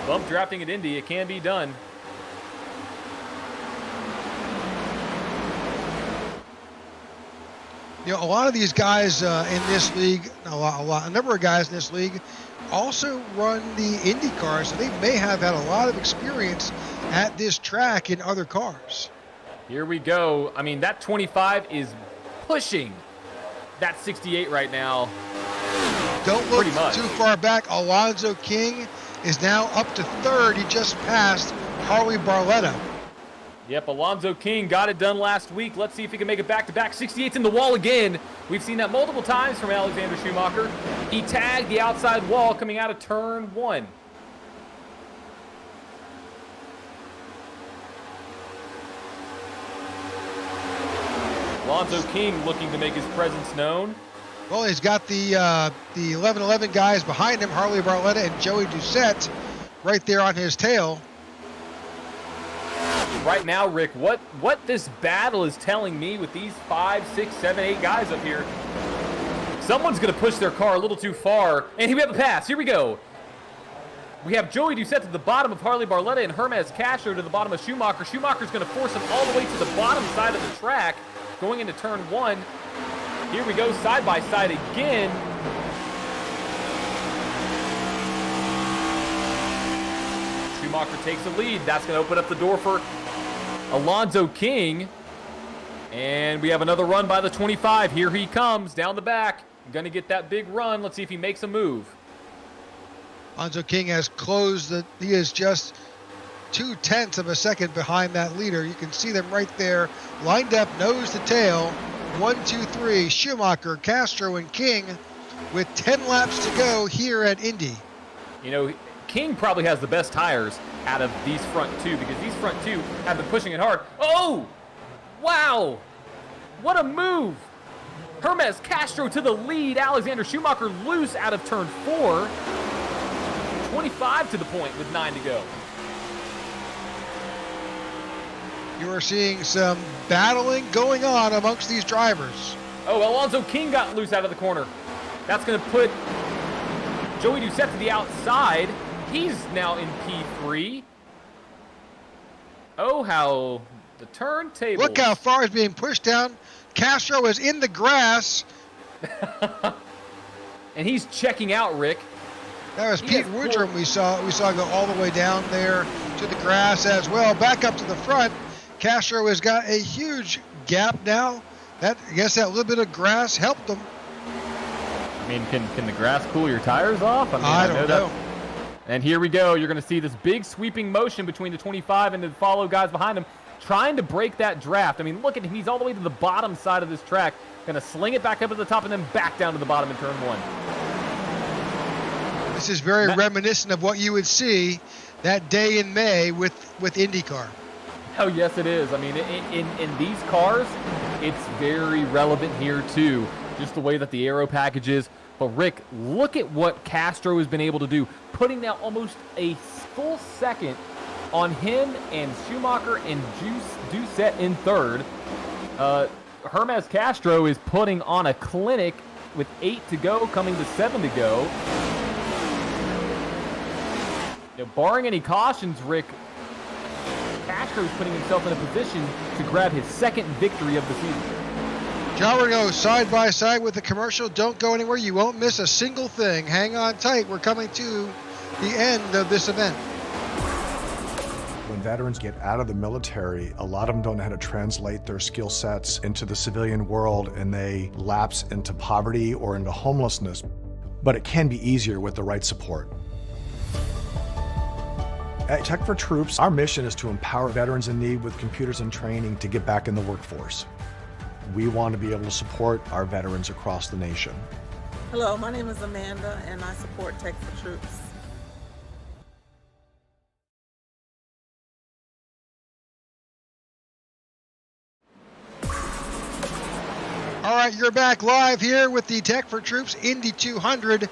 Bump drafting at Indy. It can be done. You know, a lot of these guys in this league, a number of guys in this league also run the Indy cars, so they may have had a lot of experience at this track in other cars. Here we go. I mean, that 25 is pushing that 68 right now. Don't look too far back. Alonzo King is now up to 3rd. He just passed Harley Barletta. Yep, Alonzo King got it done last week. Let's see if he can make it back-to-back. 68's in the wall again. We've seen that multiple times from Alexander Schumacher. He tagged the outside wall coming out of turn 1. Alonzo King looking to make his presence known. Well, he's got the 11-11 guys behind him, Harley Barletta and Joey Doucette, right there on his tail. Right now, Rick, what this battle is telling me with these 5, 6, 7, 8 guys up here, someone's going to push their car a little too far. And here we have a pass. Here we go. We have Joey Doucette to the bottom of Harley Barletta and Hermes Castro to the bottom of Schumacher. Schumacher's going to force him all the way to the bottom side of the track, going into turn 1. Here we go, side by side again. Schumacher takes the lead. That's going to open up the door for Alonzo King. And we have another run by the 25. Here he comes down the back. Going to get that big run. Let's see if he makes a move. Alonzo King has closed. He is just 0.2 of a second behind that leader. You can see them right there, lined up nose to tail. 1, 2, 3. Schumacher, Castro, and King with 10 laps to go here at Indy. You know, King probably has the best tires out of these front two, because these front two have been pushing it hard. Oh! Wow! What a move! Hermes Castro to the lead. Alexander Schumacher loose out of turn 4. 25 to the point with 9 to go. You are seeing some battling going on amongst these drivers. Oh, Alonzo King got loose out of the corner. That's going to put Joey Doucette to the outside. He's now in P3. Oh, how the turntable. Look how far he's being pushed down. Castro is in the grass. And he's checking out, Rick. That was Pete Woodrum we saw go all the way down there to the grass as well. Back up to the front. Castro has got a huge gap now. I guess that little bit of grass helped him. I mean, can the grass cool your tires off? I mean, I don't know. And here we go. You're going to see this big sweeping motion between the 25 and the follow guys behind him, trying to break that draft. I mean, look at him. He's all the way to the bottom side of this track. Going to sling it back up to the top and then back down to the bottom in turn 1. This is very reminiscent of what you would see that day in May with IndyCar. Oh, yes, it is. I mean, in these cars, it's very relevant here, too. Just the way that the aero package is. But, Rick, look at what Castro has been able to do. Putting now almost a full second on him and Schumacher and Doucette in third. Hermes Castro is putting on a clinic with 8 to go, coming to 7 to go. You know, barring any cautions, Rick, Castro is putting himself in a position to grab his second victory of the season. John, we're going to go side by side with the commercial. Don't go anywhere. You won't miss a single thing. Hang on tight. We're coming to the end of this event. When veterans get out of the military, a lot of them don't know how to translate their skill sets into the civilian world, and they lapse into poverty or into homelessness. But it can be easier with the right support. At Tech4Troops, our mission is to empower veterans in need with computers and training to get back in the workforce. We want to be able to support our veterans across the nation. Hello, my name is Amanda, and I support Tech4Troops. All right, you're back live here with the Tech4Troops Indy 200.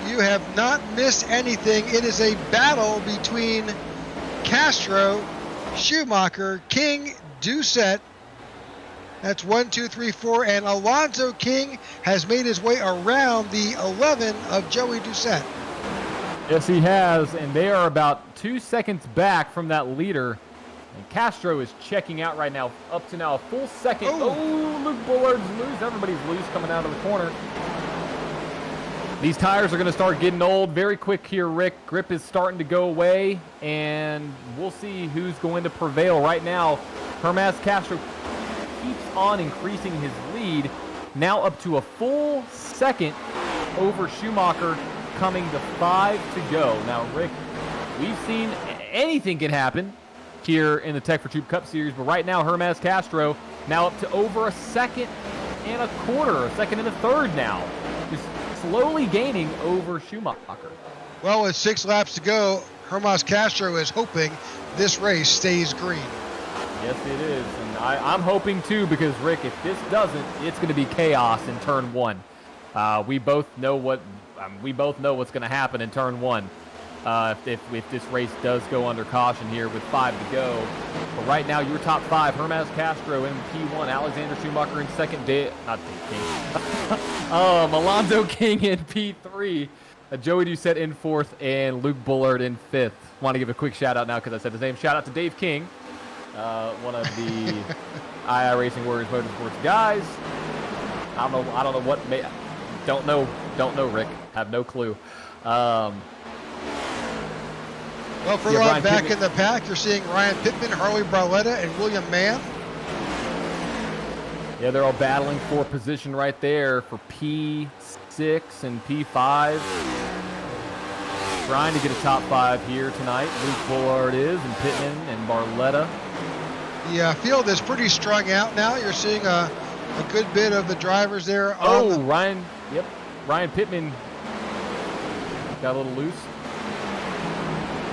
You have not missed anything. It is a battle between Castro, Schumacher, King, Doucette. That's 1, 2, 3, 4, and Alonzo King has made his way around the 11 of Joey Doucette. Yes, he has, and they are about 2 seconds back from that leader. And Castro is checking out right now, up to now a full second. Oh, Luke Bullard's loose. Everybody's loose coming out of the corner. These tires are going to start getting old very quick here, Rick. Grip is starting to go away, and we'll see who's going to prevail. Right now, Hermaz Castro keeps on increasing his lead, now up to a full second over Schumacher, coming to 5 to go. Now, Rick, we've seen anything can happen here in the Tech4Troops Cup Series, but right now, Hermaz Castro now up to over a second and a quarter, a second and a third now. Just slowly gaining over Schumacher. Well, with 6 laps to go, Hermaz Castro is hoping this race stays green. Yes, it is, and I'm hoping too, because Rick, if this doesn't, it's going to be chaos in turn 1. We both know what's going to happen in turn 1. If this race does go under caution here with 5 to go. But right now, your top 5, Hermaz Castro in P1, Alexander Schumacher in second, Alonzo King in P3, Joey Doucette in 4th, and Luke Bullard in 5th. Want to give a quick shout out now because I said his name. Shout out to Dave King, one of the II Racing Warriors Motorsports guys. I don't know what don't know Rick. Have no clue. Well, further on back in the pack, you're seeing Ryan Pittman, Harley Barletta, and William Mann. Yeah, they're all battling for position right there for P6 and P5. Trying to get a top 5 here tonight. Luke Bullard is, and Pittman and Barletta. The field is pretty strung out now. You're seeing a good bit of the drivers there. Ryan Pittman got a little loose.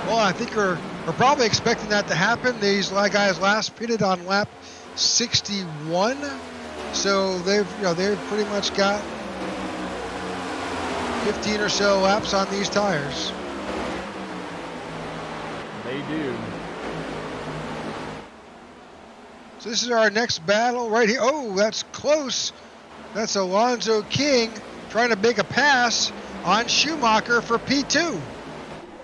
Well, I think we're probably expecting that to happen. These guys last pitted on lap 61, so they've pretty much got 15 or so laps on these tires. They do. So this is our next battle right here. Oh, that's close. That's Alonzo King trying to make a pass on Schumacher for P2.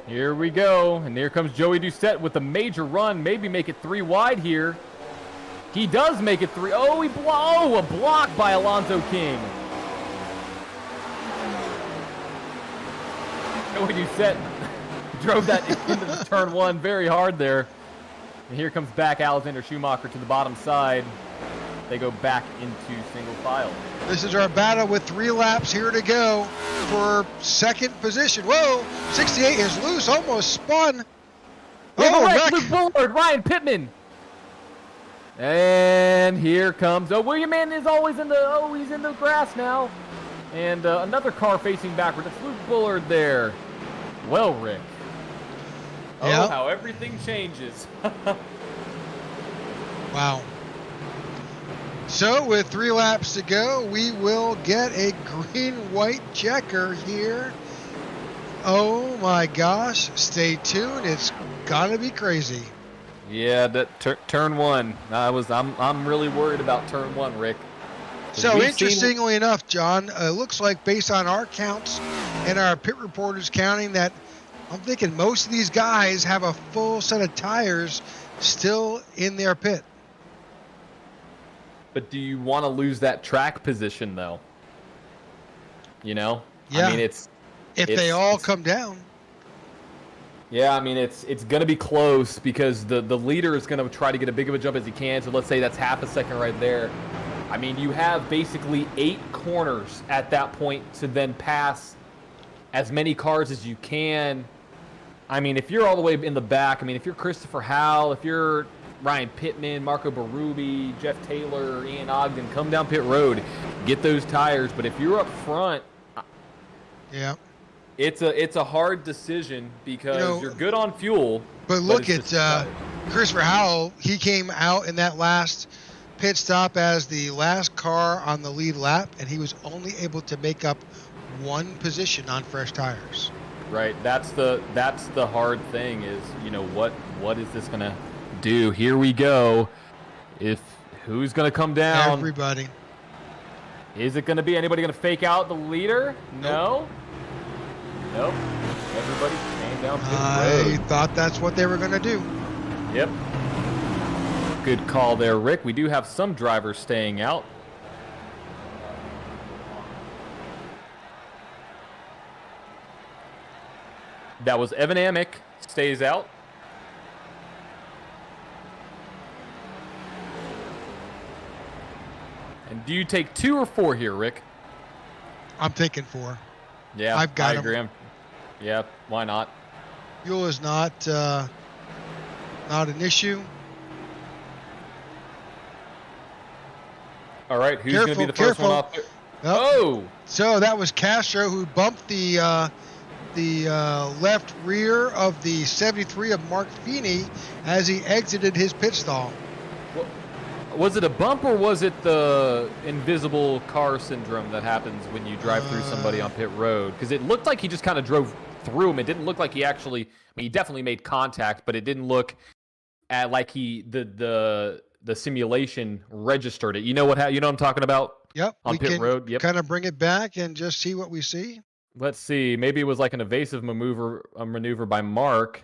Here we go, and here comes Joey Doucette with a major run, maybe make it 3 wide here. He does make it 3. Oh, a block by Alonzo King. Joey Doucette drove that into the turn 1 very hard there. And here comes back Alexander Schumacher to the bottom side. They go back into single file. This is our battle with 3 laps here to go for second position. Whoa, 68 is loose, almost spun. Luke Bullard, Ryan Pittman. And here comes, William Mann is always he's in the grass now. And another car facing backward. It's Luke Bullard there. Well, Rick. Yeah. How everything changes. Wow. So with 3 laps to go, we will get a green-white checker here. Oh my gosh, stay tuned. It's gotta be crazy. Yeah, that turn 1. I'm really worried about turn 1, Rick. So interestingly enough, John, it looks like based on our counts and our pit reporters counting that I'm thinking most of these guys have a full set of tires still in their pit. But do you want to lose that track position, though? You know? Yeah. I mean, if they all come down. Yeah, I mean, it's going to be close because the leader is going to try to get as big of a jump as he can. So let's say that's half a second right there. I mean, you have basically 8 corners at that point to then pass as many cars as you can. I mean, if you're all the way in the back, I mean, if you're Christopher Howell, if you're Ryan Pittman, Marco Berube, Jeff Taylor, Ian Ogden come down pit road, get those tires. But if you're up front, Yeah. it's a hard decision because you're good on fuel. But look at Christopher Howell. He came out in that last pit stop as the last car on the lead lap, and he was only able to make up one position on fresh tires. Right. That's the hard thing is, what is this going to do? Here we go. Who's going to come down? Everybody. Is it going to be anybody going to fake out the leader? No. Nope. Everybody came down pit road. I thought that's what they were going to do. Yep. Good call there, Rick. We do have some drivers staying out. That was Evan Amick, stays out. And do you take 2 or 4 here, Rick? I'm taking 4. Yeah, I've got I agree. Yeah, why not? Fuel is not an issue. All right, who's going to be the first one off? Yep. Oh! So that was Castro who bumped the left rear of the 73 of Mark Feeney as he exited his pit stall. Was it a bump or was it the invisible car syndrome that happens when you drive through somebody on pit road? Because it looked like he just kind of drove through him. It didn't look like he actually. He definitely made contact, but it didn't look like the simulation registered it. You know what I'm talking about? Yep. On pit road. Yep. Kind of bring it back and just see what we see. Let's see. Maybe it was like an evasive maneuver by Mark.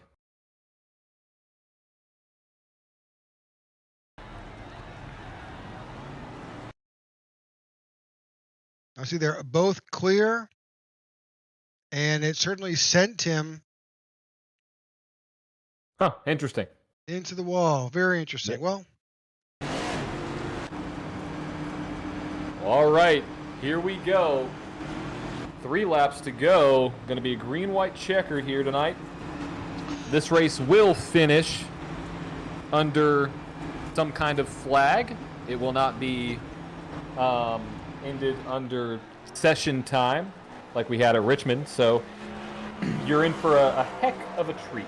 I see they're both clear, and it certainly sent him Interesting. into the wall. Very interesting. Yep. Well, All right, here we go. 3 laps to go. Going to be a green-white checker here tonight. This race will finish under some kind of flag. It will not be ended under session time like we had at Richmond. So you're in for a heck of a treat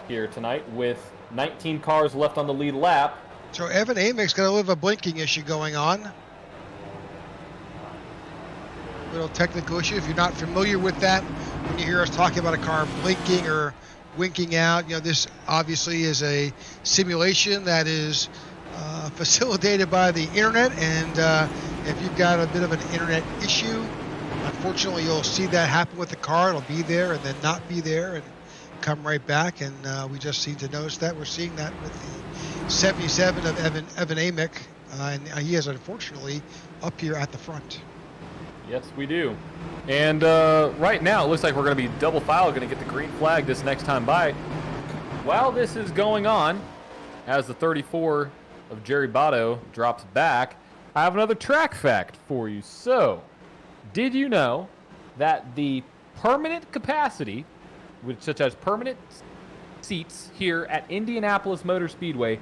here tonight with 19 cars left on the lead lap. so Evan Amick's got a little of a blinking issue going on. Little technical issue. If you're not familiar with that, when you hear us talking about a car blinking or winking out, this obviously is a simulation that is facilitated by the internet, and if you've got a bit of an internet issue, unfortunately you'll see that happen with the car. It'll be there and then not be there and come right back, and we just seem to notice that. We're seeing that with the 77 of Evan Amick, and he is unfortunately up here at the front. Yes, we do. And right now, it looks like we're going to be double file, going to get the green flag this next time by. While this is going on, as the 34 of Jerry Botto drops back, I have another track fact for you. So, did you know that the permanent capacity, such as permanent seats here at Indianapolis Motor Speedway,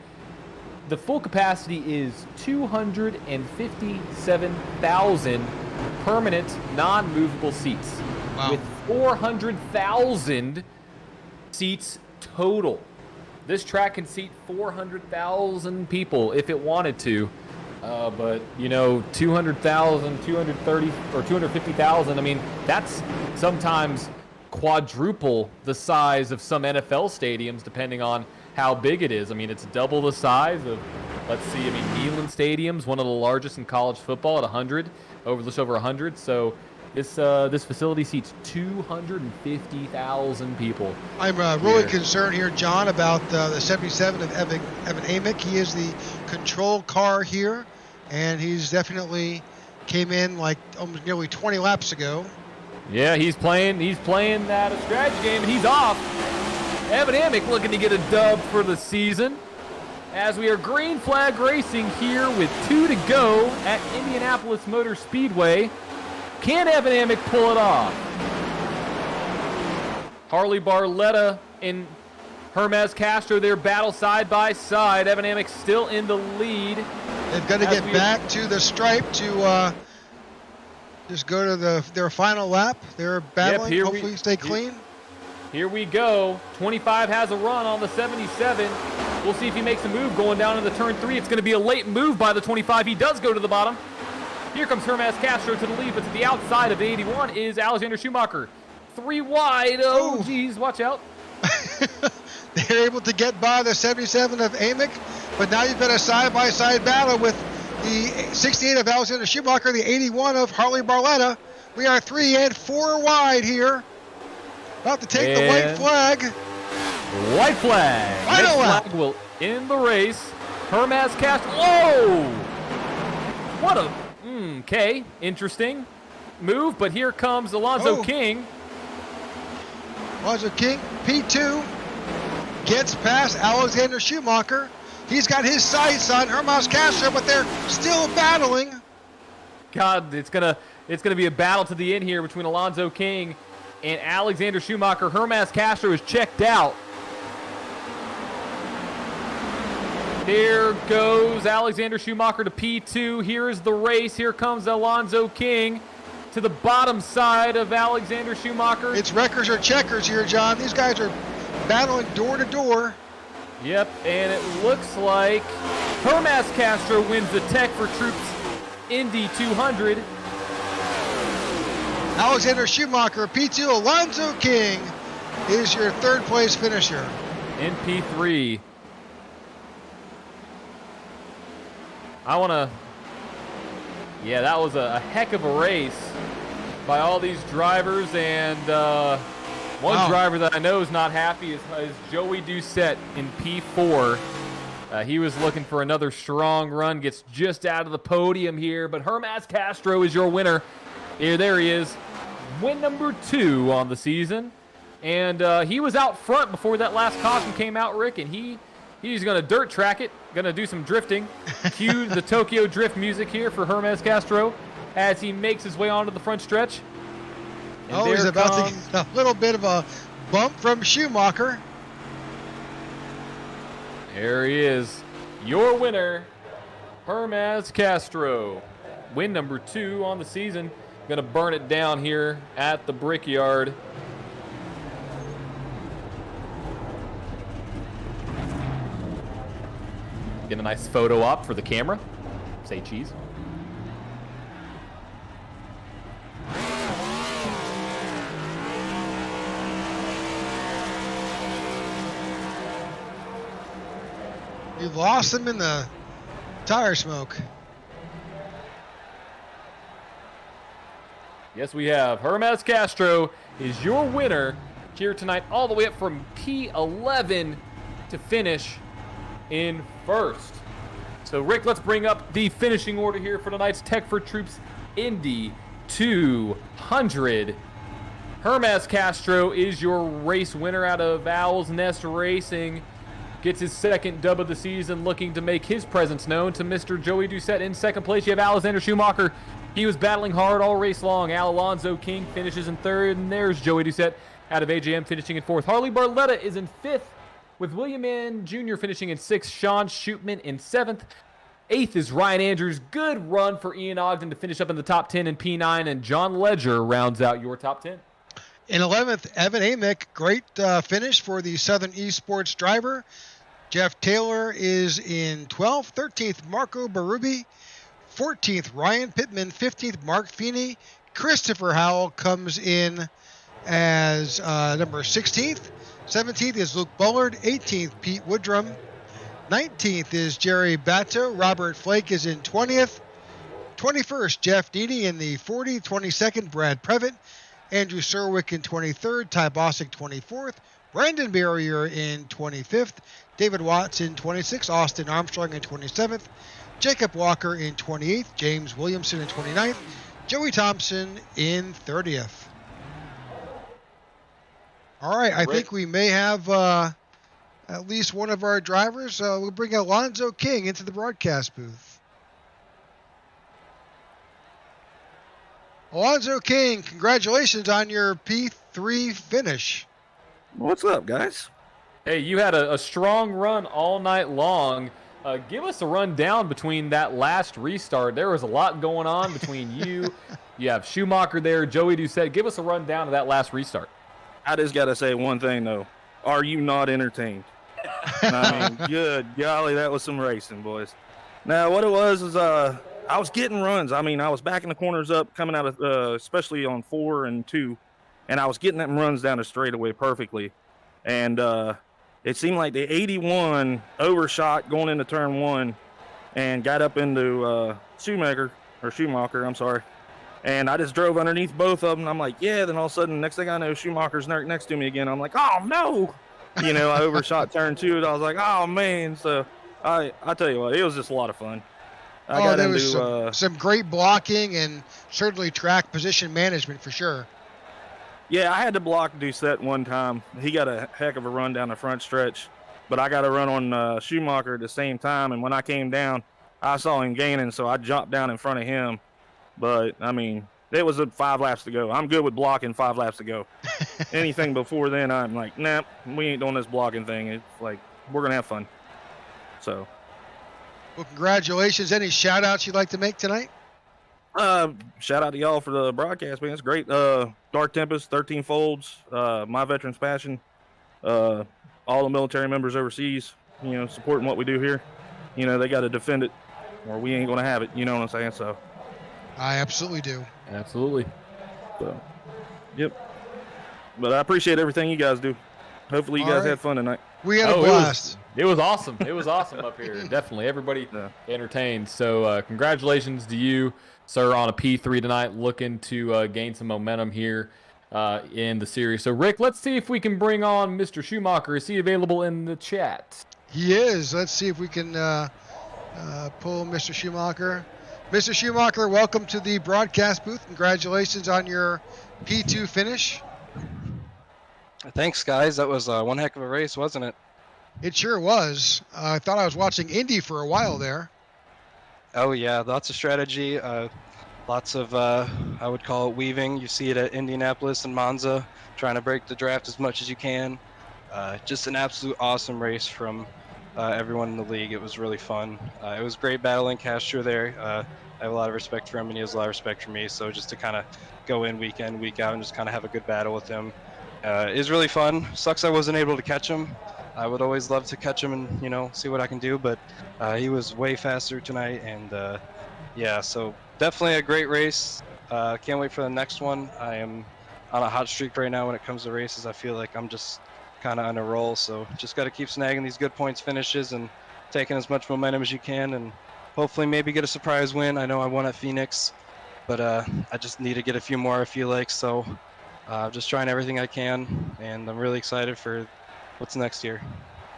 the full capacity is 257,000 permanent, non-movable seats, Wow. with 400,000 seats total. This track can seat 400,000 people if it wanted to, but 200,000, 230, or 250,000. I mean, that's sometimes quadruple the size of some NFL stadiums, depending on how big it is. I mean, it's double the size of, let's see, Neyland Stadium's one of the largest in college football at 100, just over 100. So this facility seats 250,000 people. I'm really concerned here, John, about the 77 of Evan Amick. He is the control car here, and he's definitely came in like almost nearly 20 laps ago. Yeah, he's playing that strategy game, and he's off. Evan Amick looking to get a dub for the season as we are green flag racing here with 2 to go at Indianapolis Motor Speedway. Can Evan Amick pull it off? Harley Barletta in Hermes Castro there battle side by side. Evan Amick still in the lead. They've got to get back to the stripe to just go to their final lap. They're battling. Yep, hopefully stay clean. Here we go. 25 has a run on the 77. We'll see if he makes a move going down into turn 3. It's going to be a late move by the 25. He does go to the bottom. Here comes Hermes Castro to the lead, but to the outside of the 81 is Alexander Schumacher. 3 wide. Oh, geez, watch out. They're able to get by the 77 of Amick, but now you've got a side-by-side battle with the 68 of Alexander Schumacher, the 81 of Harley Barletta. We are 3 and 4 wide here. About to take the white flag. White flag. Final lap. Flag will end the race. Hermes Castro. Whoa! What a okay, interesting move, but here comes Alonzo King. Alonzo King, P2, gets past Alexander Schumacher. He's got his sights on Hermes Castro, but they're still battling. God, it's gonna be a battle to the end here between Alonzo King and Alexander Schumacher. Hermes Castro is checked out. Here goes Alexander Schumacher to P2. Here is the race. Here comes Alonzo King to the bottom side of Alexander Schumacher. It's wreckers or checkers here, John. These guys are battling door to door. Yep, and it looks like Hermes Castro wins the Tech4Troops Indy 200. Alexander Schumacher, P2. Alonzo King is your third place finisher. In P3. Yeah, that was a heck of a race by all these drivers, and one driver that I know is not happy is Joey Doucette in P4. He was looking for another strong run, gets just out of the podium here, but Hermes Castro is your winner. There he is, win number 2 on the season, and he was out front before that last caution came out, Rick, and he's going to dirt track it, going to do some drifting. Cue the Tokyo Drift music here for Hermes Castro as he makes his way onto the front stretch. And he's about to get a little bit of a bump from Schumacher. There he is, your winner, Hermes Castro. Win number 2 on the season. Going to burn it down here at the Brickyard. Get a nice photo op for the camera. Say cheese. You lost him in the tire smoke. Yes, we have. Hermes Castro is your winner here tonight, all the way up from P11 to finish in first. So, Rick, let's bring up the finishing order here for tonight's Tech4Troops Indy 200. Hermes Castro is your race winner out of Owl's Nest Racing. Gets his second dub of the season, looking to make his presence known to Mr. Joey Doucette. In second place, you have Alexander Schumacher. He was battling hard all race long. Alonzo King finishes in third, and there's Joey Doucette out of AJM finishing in fourth. Harley Barletta is in fifth, with William Mann Jr. finishing in sixth. Sean Shootman in seventh. Eighth is Ryan Andrews. Good run for Ian Ogden to finish up in the top 10 in P9, and John Ledger rounds out your top 10. In 11th, Evan Amick. Great finish for the Southern Esports driver. Jeff Taylor is in 12th. 13th, Marco Berube. 14th, Ryan Pittman. 15th, Mark Feeney. Christopher Howell comes in as number 16th. 17th is Luke Bullard. 18th, Pete Woodrum. 19th is Jerry Batto. Robert Flake is in 20th. 21st, Jeff Needy in the 40th. 22nd, Brad Previtt. Andrew Serwick in 23rd. Ty Bosick 24th. Brandon Barrier in 25th. David Watts in 26th. Austin Armstrong in 27th. Jacob Walker in 28th. James Williamson in 29th. Joey Thompson in 30th. All right, I think we may have at least one of our drivers. We'll bring Alonzo King into the broadcast booth. Alonzo King, congratulations on your P3 finish. What's up, guys? Hey, you had a strong run all night long. Give us a rundown between that last restart. There was a lot going on between you. You have Schumacher there, Joey Doucette. Give us a rundown of that last restart. I just got to say one thing, though. Are you not entertained? I mean, good golly, that was some racing, boys. Now, what it was is I was getting runs. I mean, I was backing the corners up, coming out of, especially on 4 and 2, and I was getting them runs down the straightaway perfectly. And it seemed like the 81 overshot going into turn 1 and got up into Schumacher, I'm sorry. And I just drove underneath both of them. I'm like, yeah. Then all of a sudden, next thing I know, Schumacher's next to me again. I'm like, oh, no. You know, I overshot turn 2. And I was like, oh, man. So I tell you what, it was just a lot of fun. There was some great blocking and certainly track position management for sure. Yeah, I had to block Doucette one time. He got a heck of a run down the front stretch. But I got a run on Schumacher at the same time. And when I came down, I saw him gaining, so I jumped down in front of him. But, I mean, it was 5 laps to go. I'm good with blocking 5 laps to go. Anything before then, I'm like, nah, we ain't doing this blocking thing. It's like, we're going to have fun. So. Well, congratulations. Any shout-outs you'd like to make tonight? Shout out to y'all for the broadcast, man. It's great. Dark Tempest, 13 Folds, My Veterans Passion, all the military members overseas, you know, supporting what we do here. You know, they got to defend it or we ain't going to have it. You know what I'm saying? So. I absolutely do. Absolutely. So, yep. But I appreciate everything you guys do. Hopefully you guys had fun tonight. We had a blast. It was awesome. It was awesome up here. Definitely. Everybody entertained. So congratulations to you, sir, on a P3 tonight. Looking to gain some momentum here in the series. So, Rick, let's see if we can bring on Mr. Schumacher. Is he available in the chat? He is. Let's see if we can pull Mr. Schumacher. Mr. Schumacher, welcome to the broadcast booth. Congratulations on your P2 finish. Thanks, guys. That was one heck of a race, wasn't it? It sure was. I thought I was watching Indy for a while there. Oh, yeah. Lots of strategy. Lots of, I would call it weaving. You see it at Indianapolis and Monza, trying to break the draft as much as you can. Just an absolute awesome race from everyone in the league. It was really fun. It was great battling Castro there. I have a lot of respect for him, and he has a lot of respect for me. So just to kind of go in week in, week out, and just kind of have a good battle with him. It was really fun. Sucks I wasn't able to catch him. I would always love to catch him and, you know, see what I can do. But he was way faster tonight. And, yeah, so definitely a great race. Can't wait for the next one. I am on a hot streak right now when it comes to races. I feel like I'm just kind of on a roll. So just got to keep snagging these good points finishes and taking as much momentum as you can. And hopefully maybe get a surprise win. I know I won at Phoenix, but I just need to get a few more, I feel like. So just trying everything I can, and I'm really excited for what's next year.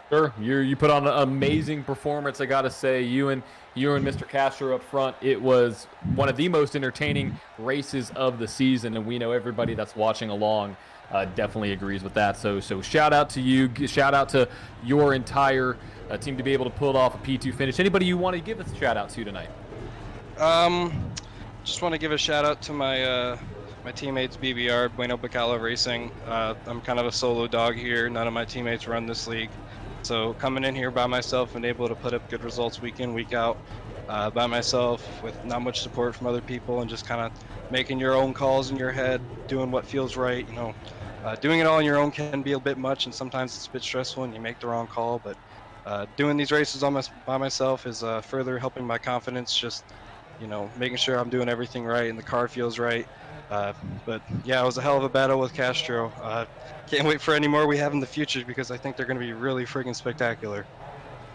Sure, you put on an amazing performance. I got to say, you and Mr. Castro up front. It was one of the most entertaining races of the season, and we know everybody that's watching along definitely agrees with that. So shout out to you. Shout out to your entire team to be able to pull off a P2 finish. Anybody you want to give a shout out to tonight? Just want to give a shout out to my my teammates, BBR, Bueno Bacala Racing. I'm kind of a solo dog here. None of my teammates run this league. So coming in here by myself and able to put up good results week in, week out by myself with not much support from other people and just kind of making your own calls in your head, doing what feels right. You know, doing it all on your own can be a bit much and sometimes it's a bit stressful and you make the wrong call. But doing these races by myself is further helping my confidence, just, you know, making sure I'm doing everything right and the car feels right. But yeah, it was a hell of a battle with Castro. Can't wait for any more we have in the future because I think they're going to be really friggin' spectacular.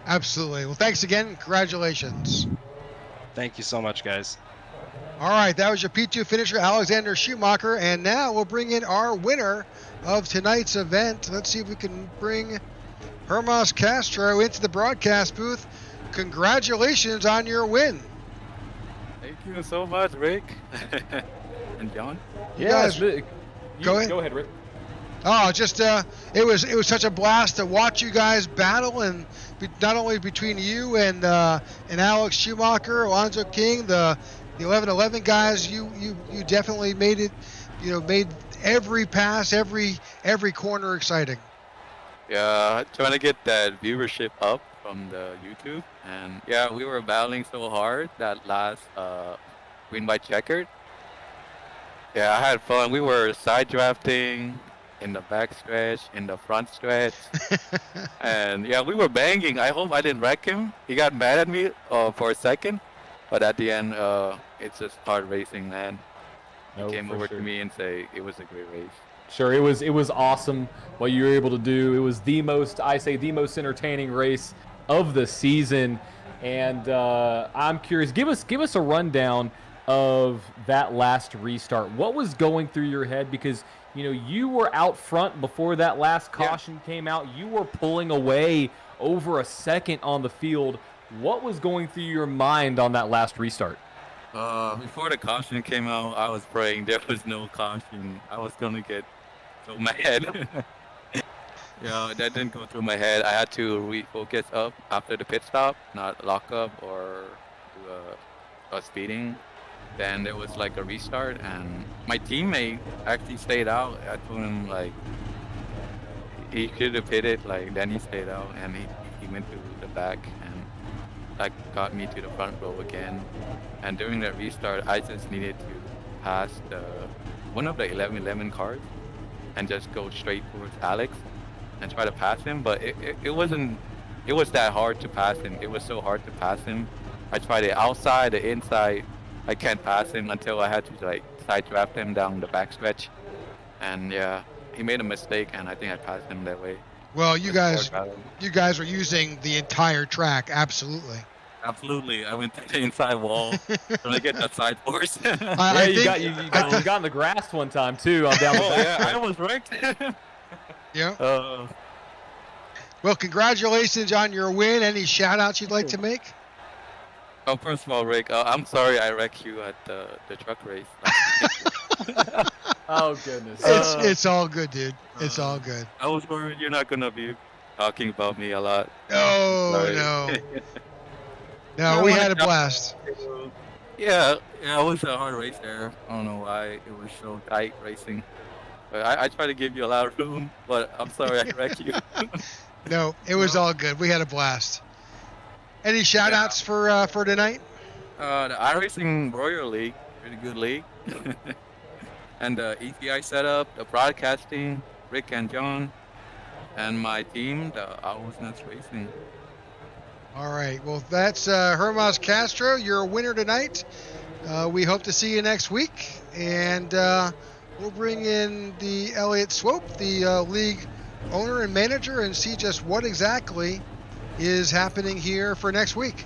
Absolutely. Well, thanks again. Congratulations. Thank you so much, guys. All right, that was your P2 finisher, Alexander Schumacher. And now we'll bring in our winner of tonight's event. Let's see if we can bring Hermas Castro into the broadcast booth. Congratulations on your win. Thank you so much, Rick. And John? Yes. Go ahead, Rick. Oh, just it was such a blast to watch you guys battle, and not only between you and Alex Schumacher, Alonzo King, the 11-11 guys. You definitely made it. You know, made every pass, every corner exciting. Yeah, trying to get that viewership up from the YouTube. And yeah, we were battling so hard that last win by checkered. Yeah, I had fun. We were side drafting in the back stretch, in the front stretch. And yeah, we were banging. I hope I didn't wreck him. He got mad at me for a second. But at the end, it's just hard racing, man. He came over to me and say it was a great race. Sure, it was awesome what you were able to do. It was the most entertaining race of the season. And I'm curious, give us a rundown of that last restart. What was going through your head? Because you were out front before that last caution came out. You were pulling away over a second on the field. What was going through your mind on that last restart? Before the caution came out, I was praying there was no caution. I was gonna get so mad. Yeah, that didn't go through my head. I had to refocus up after the pit stop, not lock up or do a speeding. Then there was like a restart, and my teammate actually stayed out. I told him like he should have pitted, like then he stayed out, and he went to the back, and that got me to the front row again. And during that restart, I just needed to pass one of the 1111 cars and just go straight towards Alex and try to pass him. But it was that hard to pass him. It was so hard to pass him. I tried it outside, the inside. I can't pass him until I had to like side draft him down the backstretch. And yeah, he made a mistake, and I think I passed him that way. Well, you guys are using the entire track, absolutely. Absolutely, I went to the inside wall trying to get that side force. You got in the grass one time too. On down the back. Yeah, I was wrecked. Yeah. Well, congratulations on your win. Any shout-outs you'd like to make? Oh, first of all, Rick, I'm sorry I wrecked you at the truck race. Oh goodness. It's all good, dude. It's all good. I was worried you're not gonna be talking about me a lot. No. No, we had a blast. Yeah, it was a hard race there. I don't know why it was so tight racing. But I tried to give you a lot of room, but I'm sorry I wrecked you. No, it was all good. We had a blast. Any shout-outs for tonight? The iRacing Royal League, pretty good league. And the ETI setup, the broadcasting, Rick and John, and my team, the Owls Nuts Racing. All right. Well, that's Hermas Castro. You're a winner tonight. We hope to see you next week. And we'll bring in the Elliott Swope, the league owner and manager, and see just what exactly is happening here for next week.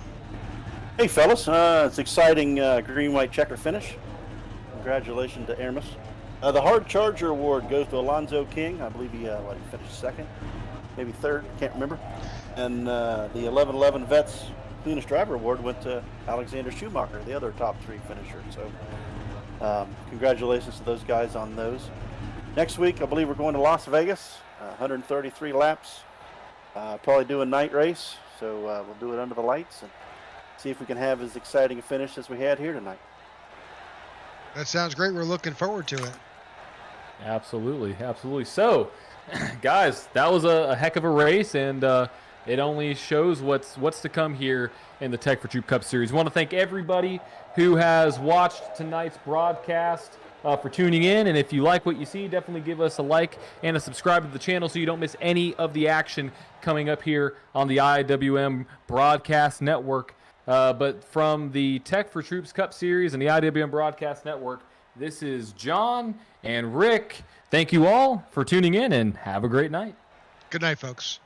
Hey, fellas. It's exciting green-white checker finish. Congratulations to Hermas. The Hard Charger Award goes to Alonzo King. I believe he finished second, maybe third, can't remember. And the 1111 Vets Cleanest Driver Award went to Alexander Schumacher, the other top three finisher. So congratulations to those guys on those. Next week, I believe we're going to Las Vegas, 133 laps. Probably do a night race, so we'll do it under the lights and see if we can have as exciting a finish as we had here tonight. That sounds great. We're looking forward to it. Absolutely. So, guys, that was a heck of a race, and it only shows what's to come here in the Tech4Troops Cup Series. I want to thank everybody who has watched tonight's broadcast for tuning in, and if you like what you see, definitely give us a like and a subscribe to the channel so you don't miss any of the action coming up here on the IWM Broadcast Network. But from the Tech4Troops Cup Series and the IWM Broadcast Network, this is John and Rick. Thank you all for tuning in, and have a great night. Good night, folks.